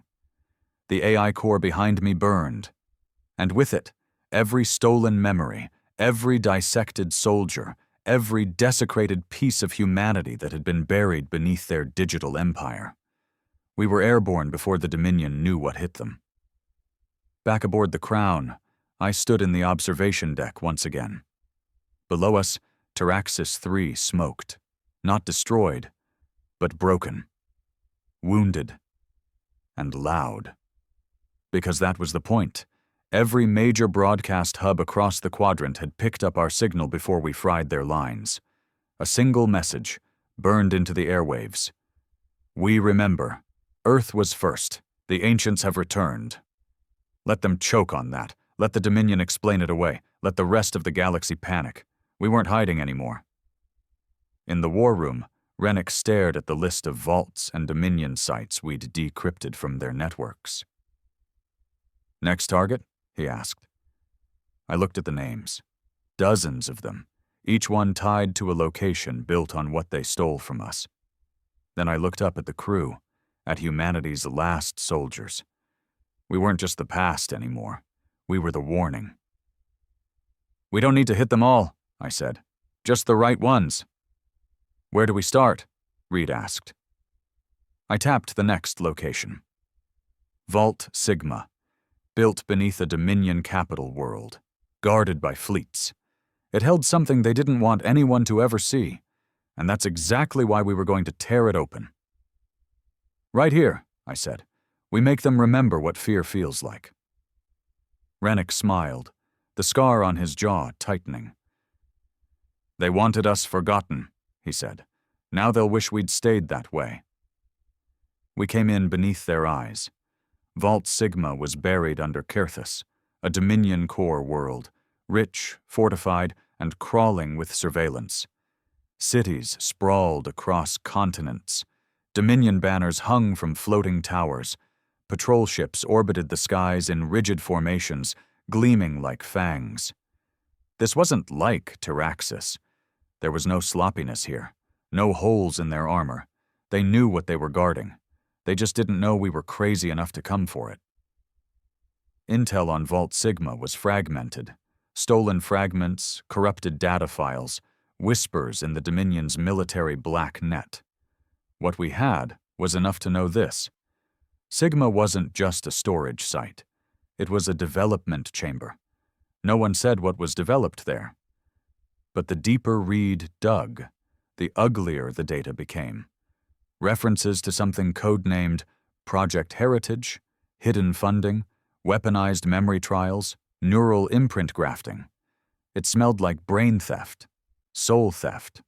The AI core behind me burned. And with it, every stolen memory, every dissected soldier, every desecrated piece of humanity that had been buried beneath their digital empire. We were airborne before the Dominion knew what hit them. Back aboard the Crown, I stood in the observation deck once again. Below us, Taraxis 3 smoked, not destroyed, but broken, wounded, and loud. Because that was the point. Every major broadcast hub across the quadrant had picked up our signal before we fried their lines. A single message, burned into the airwaves. We remember. Earth was first. The ancients have returned. Let them choke on that. Let the Dominion explain it away. Let the rest of the galaxy panic. We weren't hiding anymore. In the war room, Rennick stared at the list of vaults and Dominion sites we'd decrypted from their networks. Next target? He asked. I looked at the names. Dozens of them, each one tied to a location built on what they stole from us. Then I looked up at the crew, at humanity's last soldiers. We weren't just the past anymore. We were the warning. We don't need to hit them all, I said. Just the right ones. Where do we start? Reed asked. I tapped the next location. Vault Sigma, built beneath a Dominion capital world, guarded by fleets. It held something they didn't want anyone to ever see, and that's exactly why we were going to tear it open. Right here, I said. We make them remember what fear feels like. Rennick smiled, the scar on his jaw tightening. They wanted us forgotten, he said. Now they'll wish we'd stayed that way. We came in beneath their eyes. Vault Sigma was buried under Kyrthus, a Dominion core world, rich, fortified, and crawling with surveillance. Cities sprawled across continents. Dominion banners hung from floating towers. Patrol ships orbited the skies in rigid formations, gleaming like fangs. This wasn't like Taraxis. There was no sloppiness here, no holes in their armor. They knew what they were guarding. They just didn't know we were crazy enough to come for it. Intel on Vault Sigma was fragmented. Stolen fragments, corrupted data files, whispers in the Dominion's military black net. What we had was enough to know this. Sigma wasn't just a storage site. It was a development chamber. No one said what was developed there. But the deeper Reed dug, the uglier the data became. References to something codenamed Project Heritage, hidden funding, weaponized memory trials, neural imprint grafting. It smelled like brain theft, soul theft.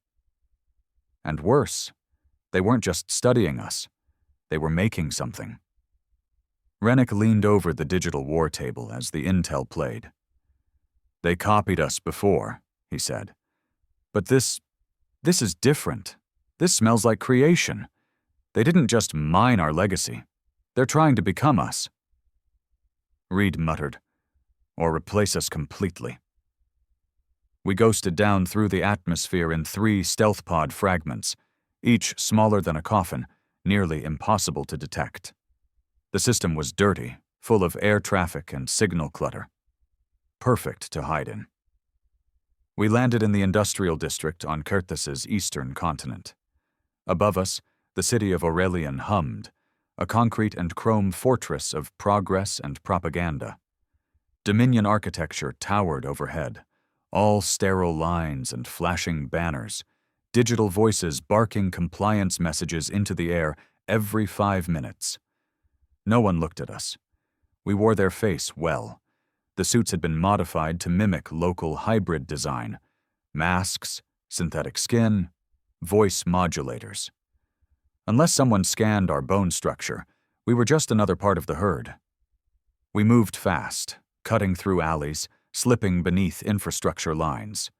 And worse, they weren't just studying us. They were making something. Rennick leaned over the digital war table as the intel played. They copied us before, he said. But this is different. This smells like creation. They didn't just mine our legacy. They're trying to become us. Reed muttered, or replace us completely. We ghosted down through the atmosphere in 3 stealth pod fragments, each smaller than a coffin, nearly impossible to detect. The system was dirty, full of air traffic and signal clutter. Perfect to hide in. We landed in the industrial district on Kyrthus's eastern continent. Above us, the city of Aurelian hummed, a concrete and chrome fortress of progress and propaganda. Dominion architecture towered overhead, all sterile lines and flashing banners, digital voices barking compliance messages into the air every 5 minutes. No one looked at us. We wore their face well. The suits had been modified to mimic local hybrid design. Masks, synthetic skin, voice modulators. Unless someone scanned our bone structure, we were just another part of the herd. We moved fast, cutting through alleys, slipping beneath infrastructure lines.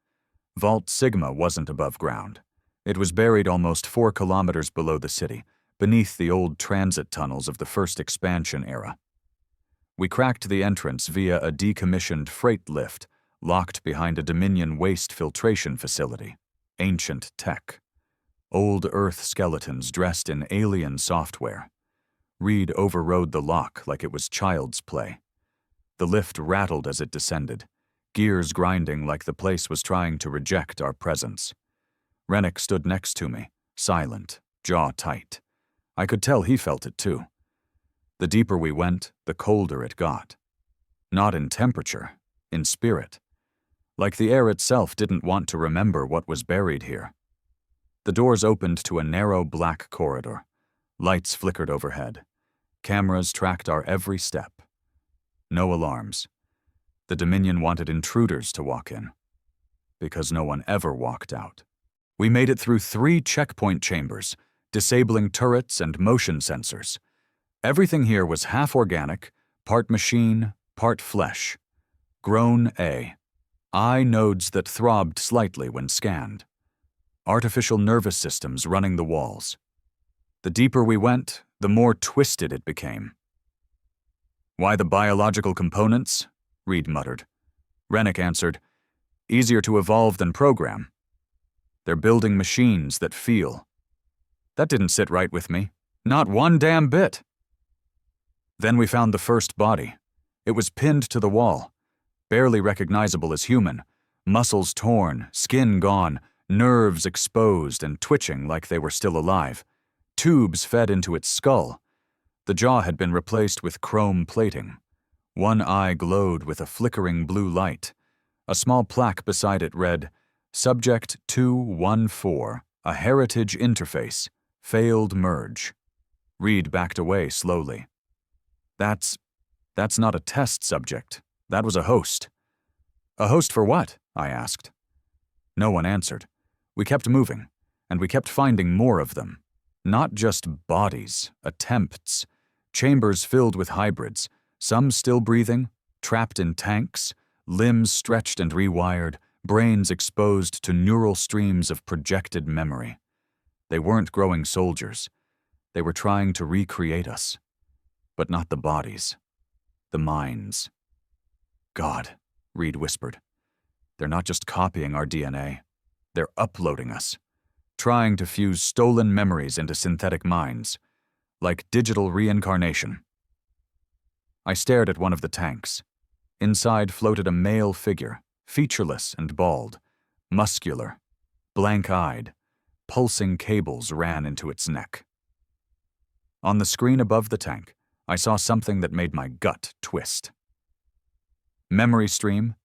Vault Sigma wasn't above ground. It was buried almost 4 kilometers below the city, beneath the old transit tunnels of the first expansion era. We cracked the entrance via a decommissioned freight lift, locked behind a Dominion waste filtration facility. Ancient tech. Old Earth skeletons dressed in alien software. Reed overrode the lock like it was child's play. The lift rattled as it descended, gears grinding like the place was trying to reject our presence. Rennick stood next to me, silent, jaw tight. I could tell he felt it too. The deeper we went, the colder it got. Not in temperature, in spirit. Like the air itself didn't want to remember what was buried here. The doors opened to a narrow black corridor. Lights flickered overhead. Cameras tracked our every step. No alarms. The Dominion wanted intruders to walk in. Because no one ever walked out. We made it through 3 checkpoint chambers, disabling turrets and motion sensors. Everything here was half organic, part machine, part flesh. Grown A. Eye nodes that throbbed slightly when scanned. Artificial nervous systems running the walls. The deeper we went, the more twisted it became. "Why the biological components?" Reed muttered. Rennick answered, "Easier to evolve than program. They're building machines that feel." That didn't sit right with me. Not one damn bit. Then we found the first body. It was pinned to the wall, barely recognizable as human, muscles torn, skin gone, nerves exposed and twitching like they were still alive. Tubes fed into its skull. The jaw had been replaced with chrome plating. One eye glowed with a flickering blue light. A small plaque beside it read, "Subject 214, a heritage interface, failed merge." Reed backed away slowly. That's not a test subject. That was a host." "A host for what?" I asked. No one answered. We kept moving, and we kept finding more of them. Not just bodies, attempts. Chambers filled with hybrids, some still breathing, trapped in tanks, limbs stretched and rewired, brains exposed to neural streams of projected memory. They weren't growing soldiers. They were trying to recreate us. But not the bodies. The minds. "God," Reed whispered. "They're not just copying our DNA. They're uploading us. Trying to fuse stolen memories into synthetic minds. Like digital reincarnation." I stared at one of the tanks. Inside floated a male figure, featureless and bald, muscular, blank-eyed. Pulsing cables ran into its neck. On the screen above the tank, I saw something that made my gut twist. Memory stream,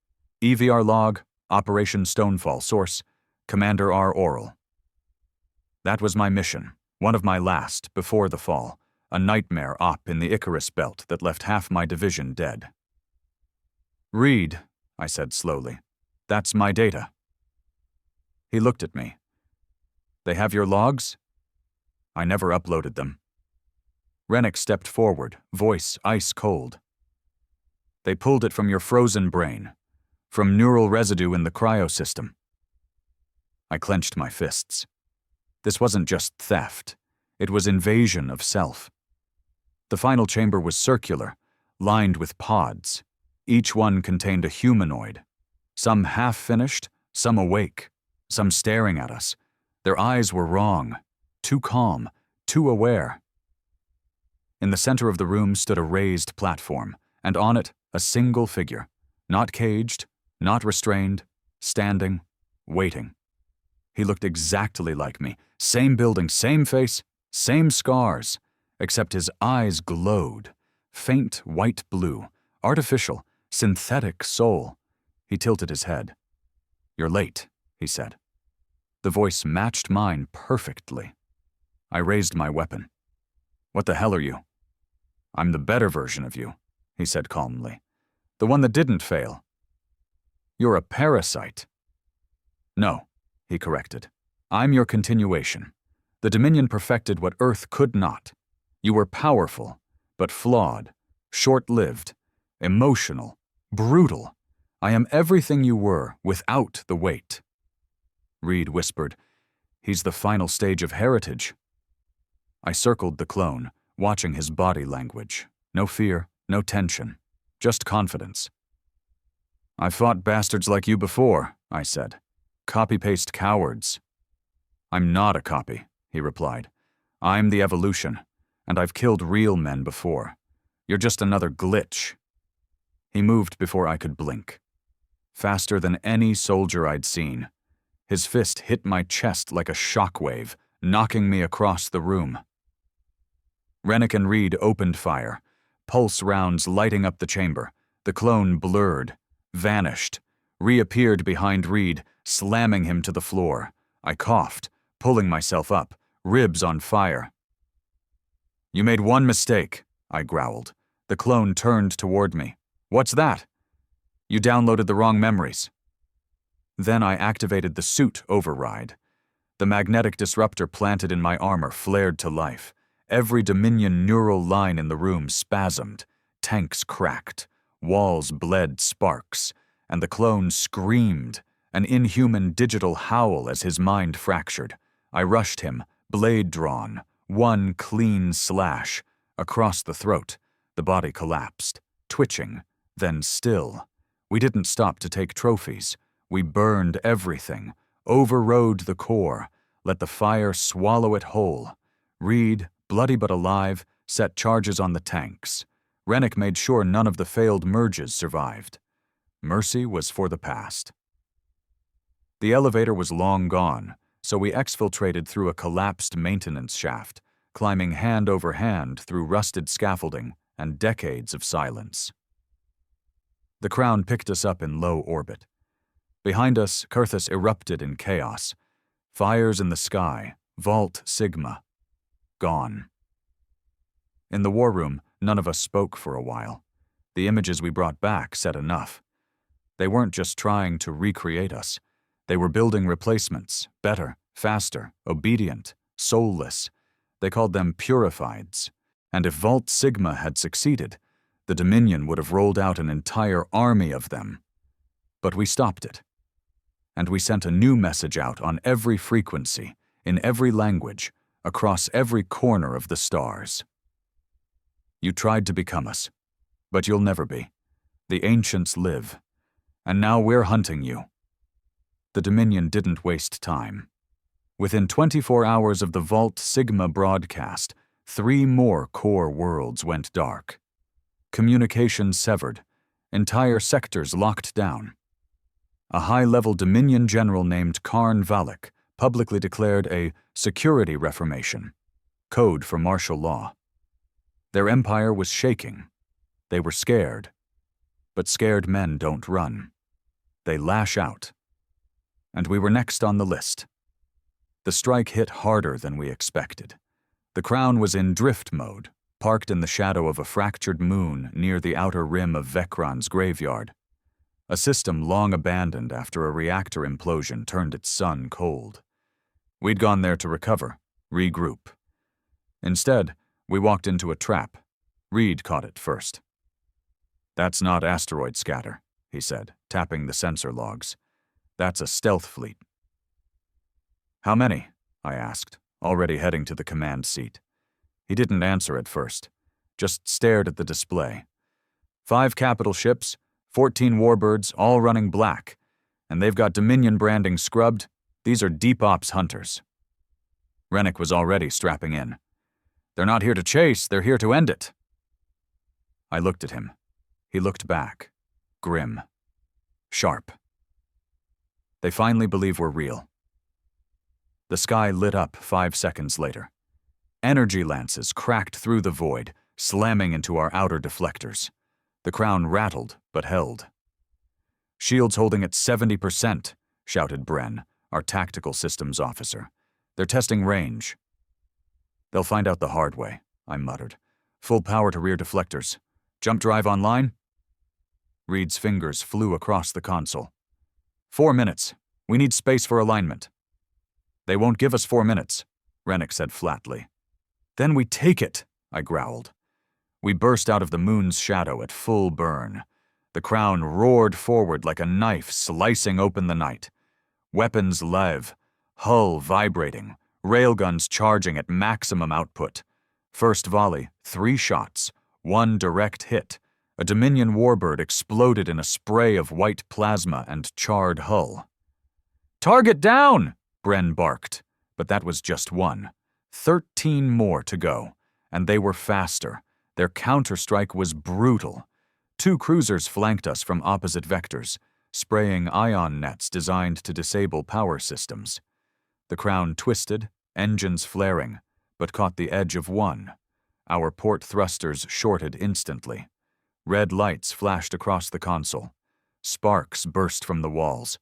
EVR log, Operation Stonefall source, Commander R. Oral. That was my mission, one of my last, before the fall, a nightmare op in the Icarus belt that left half my division dead. "Reed," I said slowly, "that's my data." He looked at me. "They have your logs?" "I never uploaded them." Rennick stepped forward, voice ice cold. "They pulled it from your frozen brain, from neural residue in the cryosystem." I clenched my fists. This wasn't just theft. It was invasion of self. The final chamber was circular, lined with pods. Each one contained a humanoid. Some half-finished, some awake, some staring at us. Their eyes were wrong, too calm, too aware. In the center of the room stood a raised platform, and on it, a single figure, not caged, not restrained, standing, waiting. He looked exactly like me, same building, same face, same scars, except his eyes glowed, faint white blue, artificial, Synthetic soul. He tilted his head. "You're late," he said. The voice matched mine perfectly. I raised my weapon. "What the hell are you?" "I'm the better version of you," he said calmly. "The one that didn't fail." "You're a parasite." "No," he corrected. "I'm your continuation. The Dominion perfected what Earth could not. You were powerful, but flawed, short-lived, emotional, brutal. I am everything you were without the weight." Reed whispered, "He's the final stage of heritage." I circled the clone, watching his body language. No fear, no tension, just confidence. "I've fought bastards like you before," I said. "Copy-paste cowards." "I'm not a copy," he replied. "I'm the evolution, and I've killed real men before. You're just another glitch." He moved before I could blink. Faster than any soldier I'd seen. His fist hit my chest like a shockwave, knocking me across the room. Rennick and Reed opened fire, pulse rounds lighting up the chamber. The clone blurred, vanished, reappeared behind Reed, slamming him to the floor. I coughed, pulling myself up, ribs on fire. "You made one mistake," I growled. The clone turned toward me. "What's that?" "You downloaded the wrong memories." Then I activated the suit override. The magnetic disruptor planted in my armor flared to life. Every Dominion neural line in the room spasmed. Tanks cracked. Walls bled sparks. And the clone screamed, an inhuman digital howl as his mind fractured. I rushed him, blade drawn, one clean slash. Across the throat, the body collapsed, twitching, then still. We didn't stop to take trophies. We burned everything, overrode the core, let the fire swallow it whole. Reed, bloody but alive, set charges on the tanks. Rennick made sure none of the failed merges survived. Mercy was for the past. The elevator was long gone, so we exfiltrated through a collapsed maintenance shaft, climbing hand over hand through rusted scaffolding and decades of silence. The Crown picked us up in low orbit. Behind us, Kurthus erupted in chaos. Fires in the sky, Vault Sigma. Gone. In the war room, none of us spoke for a while. The images we brought back said enough. They weren't just trying to recreate us. They were building replacements, better, faster, obedient, soulless. They called them purifieds. And if Vault Sigma had succeeded, the Dominion would have rolled out an entire army of them. But we stopped it. And we sent a new message out on every frequency, in every language, across every corner of the stars. You tried to become us, but you'll never be. The ancients live, and now we're hunting you. The Dominion didn't waste time. Within 24 hours of the Vault Sigma broadcast, 3 more core worlds went dark. Communication severed, entire sectors locked down. A high-level Dominion general named Karn Valak publicly declared a security reformation, code for martial law. Their empire was shaking. They were scared. But scared men don't run. They lash out. And we were next on the list. The strike hit harder than we expected. The Crown was in drift mode, parked in the shadow of a fractured moon near the outer rim of Vecron's graveyard. A system long abandoned after a reactor implosion turned its sun cold. We'd gone there to recover, regroup. Instead, we walked into a trap. Reed caught it first. "That's not asteroid scatter," he said, tapping the sensor logs. "That's a stealth fleet." "How many?" I asked, already heading to the command seat. He didn't answer at first, just stared at the display. 5 capital ships, 14 warbirds, all running black, and they've got Dominion branding scrubbed. These are deep ops hunters. Rennick was already strapping in. "They're not here to chase, they're here to end it." I looked at him. He looked back, grim, sharp. They finally believe we're real. The sky lit up 5 seconds later. Energy lances cracked through the void, slamming into our outer deflectors. The crown rattled, but held. "Shields holding at 70%, shouted Bren, our tactical systems officer. "They're testing range." "They'll find out the hard way," I muttered. "Full power to rear deflectors. Jump drive online?" Reed's fingers flew across the console. 4 minutes. We need space for alignment." "They won't give us 4 minutes," Rennick said flatly. "Then we take it," I growled. We burst out of the moon's shadow at full burn. The crown roared forward like a knife slicing open the night. Weapons lev, hull vibrating, railguns charging at maximum output. First volley, 3 shots, 1 direct hit. A Dominion warbird exploded in a spray of white plasma and charred hull. "Target down!" Bren barked, but that was just 1. 13 more to go, and they were faster. Their counterstrike was brutal. 2 cruisers flanked us from opposite vectors, spraying ion nets designed to disable power systems. The crown twisted, engines flaring, but caught the edge of 1. Our port thrusters shorted instantly. Red lights flashed across the console. Sparks burst from the walls.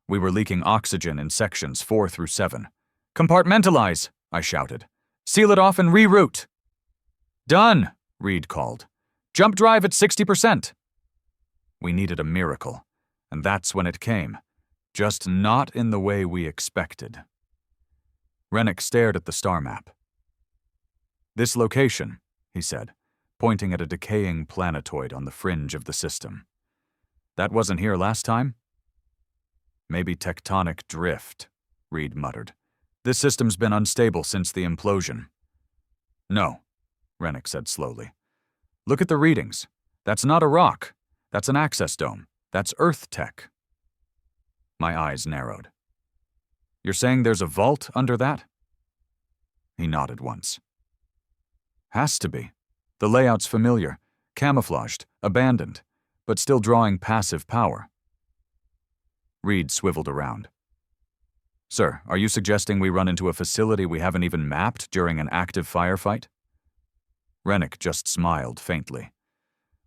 We were leaking oxygen in sections 4 through 7. "Compartmentalize!" I shouted. "Seal it off and reroute!" "Done!" Reed called. "Jump drive at 60%. We needed a miracle, and that's when it came. Just not in the way we expected. Rennick stared at the star map. "This location," he said, pointing at a decaying planetoid on the fringe of the system. "That wasn't here last time?" "Maybe tectonic drift," Reed muttered. "This system's been unstable since the implosion." "No," Rennick said slowly. "Look at the readings. That's not a rock. That's an access dome. That's Earth tech." My eyes narrowed. "You're saying there's a vault under that?" He nodded once. "Has to be. The layout's familiar, camouflaged, abandoned, but still drawing passive power." Reed swiveled around. "Sir, are you suggesting we run into a facility we haven't even mapped during an active firefight?" Rennick just smiled faintly.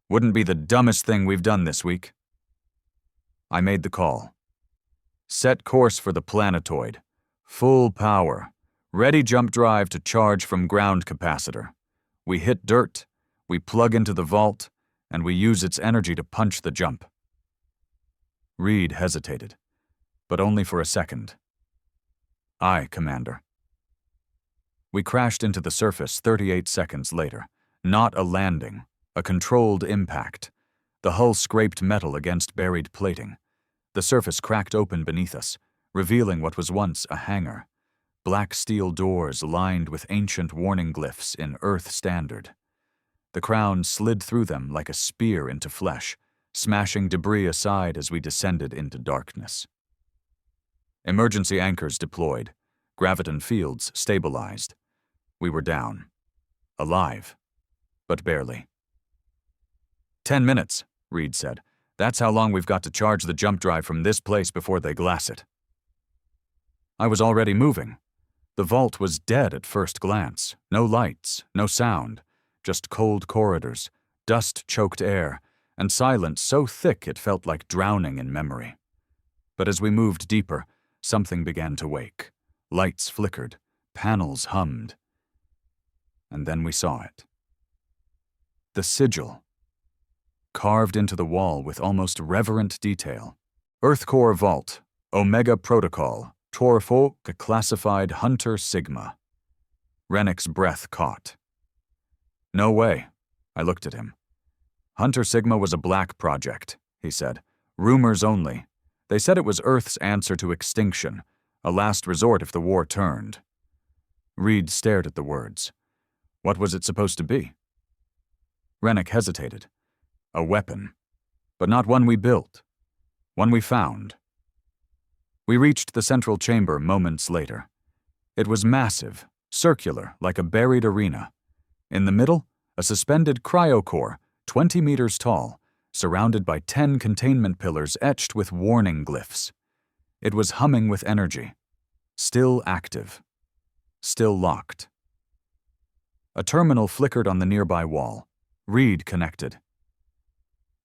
"Wouldn't be the dumbest thing we've done this week." I made the call. "Set course for the planetoid. Full power. Ready jump drive to charge from ground capacitor. We hit dirt, we plug into the vault, and we use its energy to punch the jump." Reed hesitated, but only for a second. "Aye, Commander." We crashed into the surface 38 seconds later. Not a landing, a controlled impact. The hull scraped metal against buried plating. The surface cracked open beneath us, revealing what was once a hangar. Black steel doors lined with ancient warning glyphs in Earth Standard. The crown slid through them like a spear into flesh, smashing debris aside as we descended into darkness. Emergency anchors deployed, graviton fields stabilized. We were down. Alive, but barely. 10 minutes, Reed said. "That's how long we've got to charge the jump drive from this place before they glass it." I was already moving. The vault was dead at first glance. No lights, no sound, just cold corridors, dust-choked air, and silence so thick it felt like drowning in memory. But as we moved deeper, something began to wake. Lights flickered, panels hummed. And then we saw it. The sigil, carved into the wall with almost reverent detail. Earth Core Vault, Omega Protocol, Torfo Classified Hunter Sigma. Rennick's breath caught. "No way." I looked at him. "Hunter Sigma was a black project," he said. "Rumors only. They said it was Earth's answer to extinction, a last resort if the war turned." Reed stared at the words. "What was it supposed to be?" Rennick hesitated. "A weapon. But not one we built. One we found." We reached the central chamber moments later. It was massive, circular, like a buried arena. In the middle, a suspended cryocore, 20 meters tall, surrounded by 10 containment pillars etched with warning glyphs. It was humming with energy. Still active. Still locked. A terminal flickered on the nearby wall. Reed connected.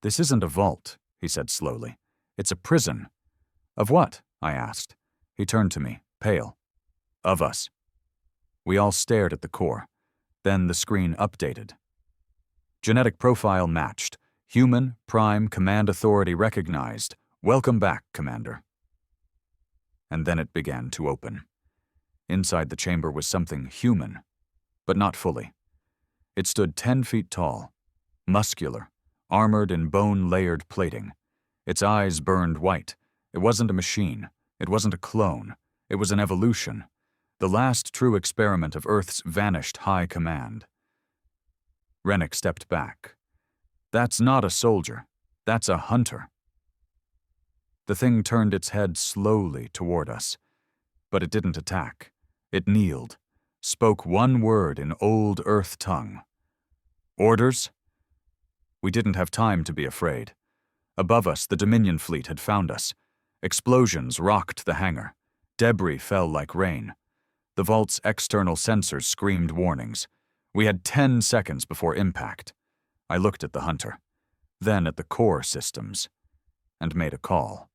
"This isn't a vault," he said slowly. "It's a prison." "Of what?" I asked. He turned to me, pale. "Of us." We all stared at the core. Then the screen updated. Genetic profile matched. Human, Prime, Command Authority recognized. Welcome back, Commander. And then it began to open. Inside the chamber was something human, but not fully. It stood 10 feet tall, muscular, armored in bone-layered plating. Its eyes burned white. It wasn't a machine. It wasn't a clone. It was an evolution. The last true experiment of Earth's vanished high command. Rennick stepped back. "That's not a soldier. That's a hunter." The thing turned its head slowly toward us, but it didn't attack. It kneeled, spoke one word in old Earth tongue. "Orders?" We didn't have time to be afraid. Above us, the Dominion fleet had found us. Explosions rocked the hangar. Debris fell like rain. The vault's external sensors screamed warnings. We had 10 seconds before impact. I looked at the hunter, then at the core systems, and made a call.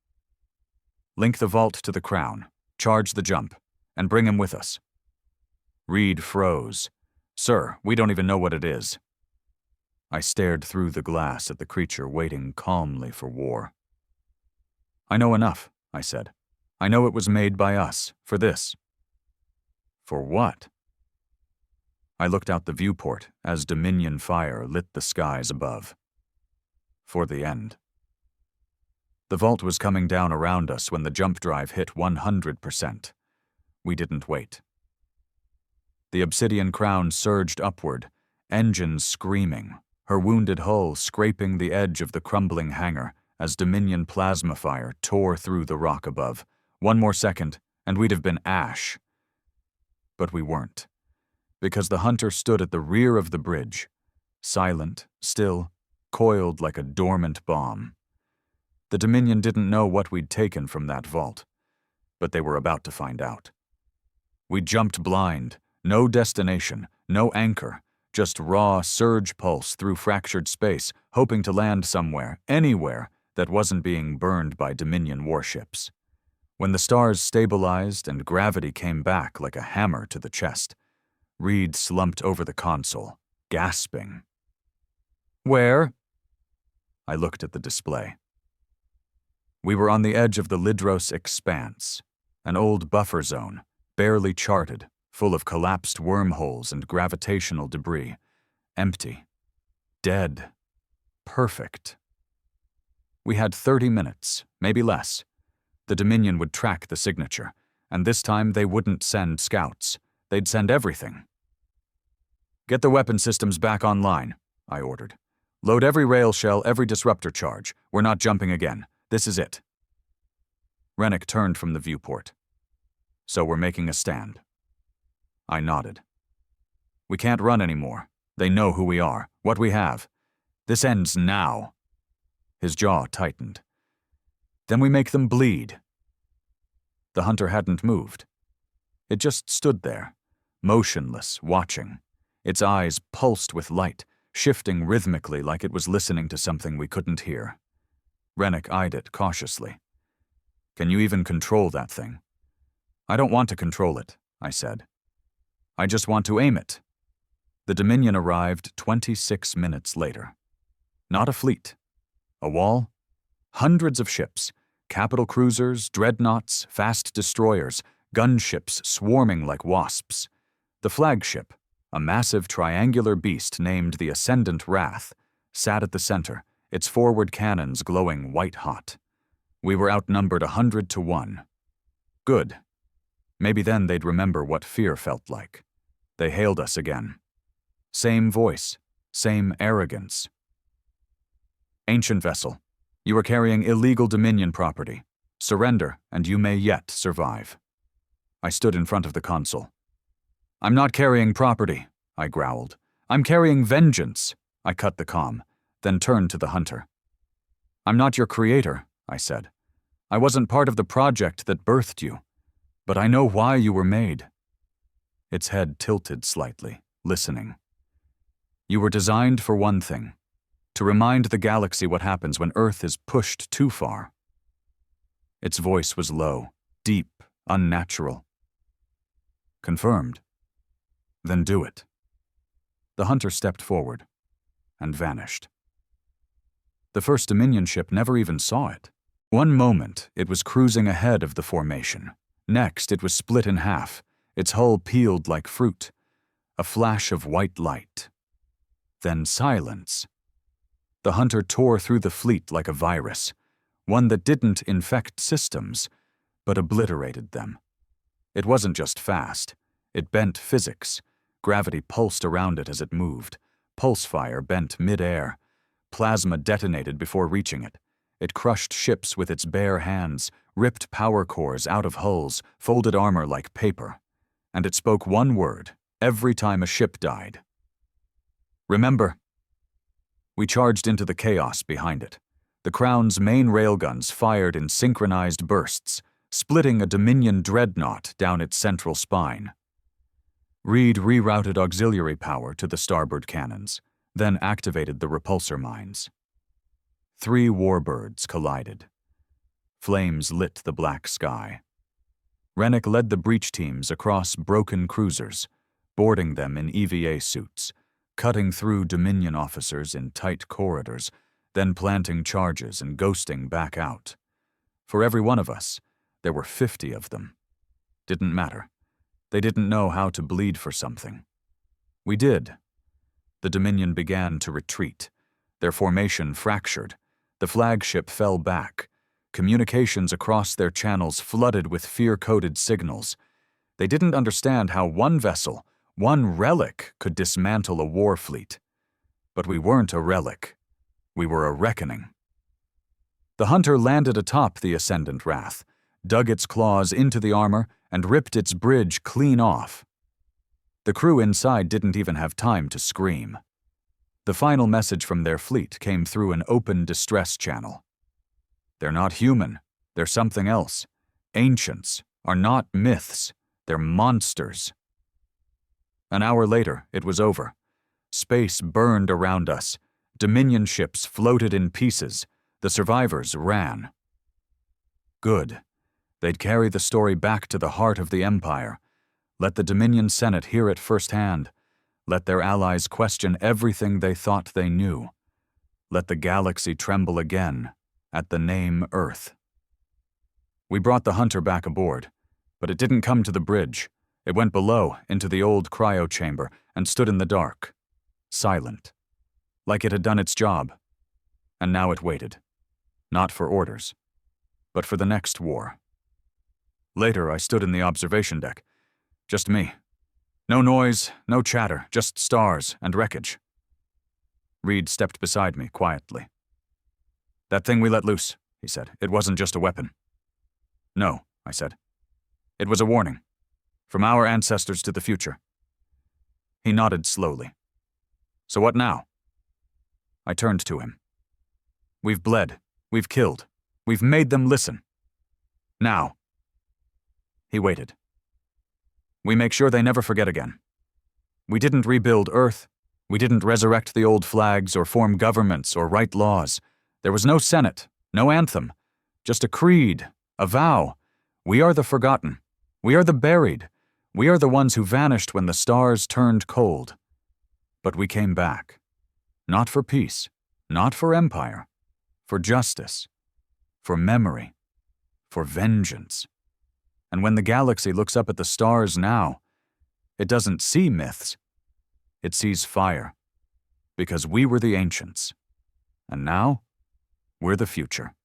"Link the vault to the crown, charge the jump, and bring him with us." Reed froze. "Sir, we don't even know what it is." I stared through the glass at the creature waiting calmly for war. "I know enough," I said. "I know it was made by us, for this." "For what?" I looked out the viewport as Dominion fire lit the skies above. "For the end." The vault was coming down around us when the jump drive hit 100%. We didn't wait. The obsidian crown surged upward, engines screaming, her wounded hull scraping the edge of the crumbling hangar as Dominion plasma fire tore through the rock above. One more second, and we'd have been ash. But we weren't, because the hunter stood at the rear of the bridge, silent, still, coiled like a dormant bomb. The Dominion didn't know what we'd taken from that vault, but they were about to find out. We jumped blind, no destination, no anchor, just raw surge pulse through fractured space, hoping to land somewhere, anywhere, that wasn't being burned by Dominion warships. When the stars stabilized and gravity came back like a hammer to the chest, Reed slumped over the console, gasping. "Where?" I looked at the display. We were on the edge of the Lidros Expanse, an old buffer zone, barely charted, full of collapsed wormholes and gravitational debris. Empty. Dead. Perfect. We had 30 minutes, maybe less. The Dominion would track the signature, and this time they wouldn't send scouts. They'd send everything. "Get the weapon systems back online," I ordered. "Load every rail shell, every disruptor charge. We're not jumping again. This is it." Rennick turned from the viewport. "So we're making a stand." I nodded. "We can't run anymore. They know who we are, what we have. This ends now." His jaw tightened. "Then we make them bleed." The hunter hadn't moved. It just stood there, motionless, watching. Its eyes pulsed with light, shifting rhythmically like it was listening to something we couldn't hear. Rennick eyed it cautiously. "Can you even control that thing?" "I don't want to control it," I said. "I just want to aim it." The Dominion arrived 26 minutes later. Not a fleet. A wall? Hundreds of ships, capital cruisers, dreadnoughts, fast destroyers, gunships swarming like wasps. The flagship, a massive triangular beast named the Ascendant Wrath, sat at the center, its forward cannons glowing white-hot. We were outnumbered 100 to 1. Good. Maybe then they'd remember what fear felt like. They hailed us again. Same voice, same arrogance. "Ancient vessel, you are carrying illegal Dominion property. Surrender, and you may yet survive." I stood in front of the console. "I'm not carrying property," I growled. "I'm carrying vengeance." I cut the comm, then turned to the hunter. "I'm not your creator," I said. "I wasn't part of the project that birthed you, but I know why you were made." Its head tilted slightly, listening. "You were designed for one thing. to remind the galaxy what happens when Earth is pushed too far. Its voice was low, deep, unnatural. Confirmed. Then do it. The hunter stepped forward and vanished. The first Dominion ship never even saw it. One moment, it was cruising ahead of the formation. Next, it was split in half, its hull peeled like fruit. A flash of white light. Then silence. The hunter tore through the fleet like a virus, one that didn't infect systems, but obliterated them. It wasn't just fast. It bent physics. Gravity pulsed around it as it moved. Pulse fire bent mid-air. Plasma detonated before reaching it. It crushed ships with its bare hands, ripped power cores out of hulls, folded armor like paper. And it spoke one word every time a ship died. Remember. We charged into the chaos behind it. The Crown's main railguns fired in synchronized bursts, splitting a Dominion dreadnought down its central spine. Reed rerouted auxiliary power to the starboard cannons, then activated the repulsor mines. 3 warbirds collided. Flames lit the black sky. Rennick led the breach teams across broken cruisers, boarding them in EVA suits, cutting through Dominion officers in tight corridors, then planting charges and ghosting back out. For every one of us, there were 50 of them. Didn't matter. They didn't know how to bleed for something. We did. The Dominion began to retreat. Their formation fractured. The flagship fell back. Communications across their channels flooded with fear-coded signals. They didn't understand how one vessel, one relic, could dismantle a war fleet. But we weren't a relic. We were a reckoning. The hunter landed atop the Ascendant Wrath, dug its claws into the armor, and ripped its bridge clean off. The crew inside didn't even have time to scream. The final message from their fleet came through an open distress channel. They're not human. They're something else. Ancients are not myths. They're monsters. An hour later, it was over. Space burned around us. Dominion ships floated in pieces. The survivors ran. Good. They'd carry the story back to the heart of the Empire. Let the Dominion Senate hear it firsthand. Let their allies question everything they thought they knew. Let the galaxy tremble again at the name Earth. We brought the hunter back aboard, but it didn't come to the bridge. It went below, into the old cryo chamber, and stood in the dark, silent, like it had done its job. And now it waited, not for orders, but for the next war. Later, I stood in the observation deck. Just me. No noise, no chatter, just stars and wreckage. Reed stepped beside me quietly. "That thing we let loose," he said. "It wasn't just a weapon." "No," I said. "It was a warning. From our ancestors to the future." He nodded slowly. "So what now?" I turned to him. "We've bled. We've killed. We've made them listen. Now." He waited. "We make sure they never forget again. We didn't rebuild Earth. We didn't resurrect the old flags or form governments or write laws. There was no Senate, no anthem, just a creed, a vow. We are the forgotten. We are the buried. We are the ones who vanished when the stars turned cold. But we came back. Not for peace, not for empire, for justice, for memory, for vengeance. And when the galaxy looks up at the stars now, it doesn't see myths. It sees fire. Because we were the ancients. And now, we're the future."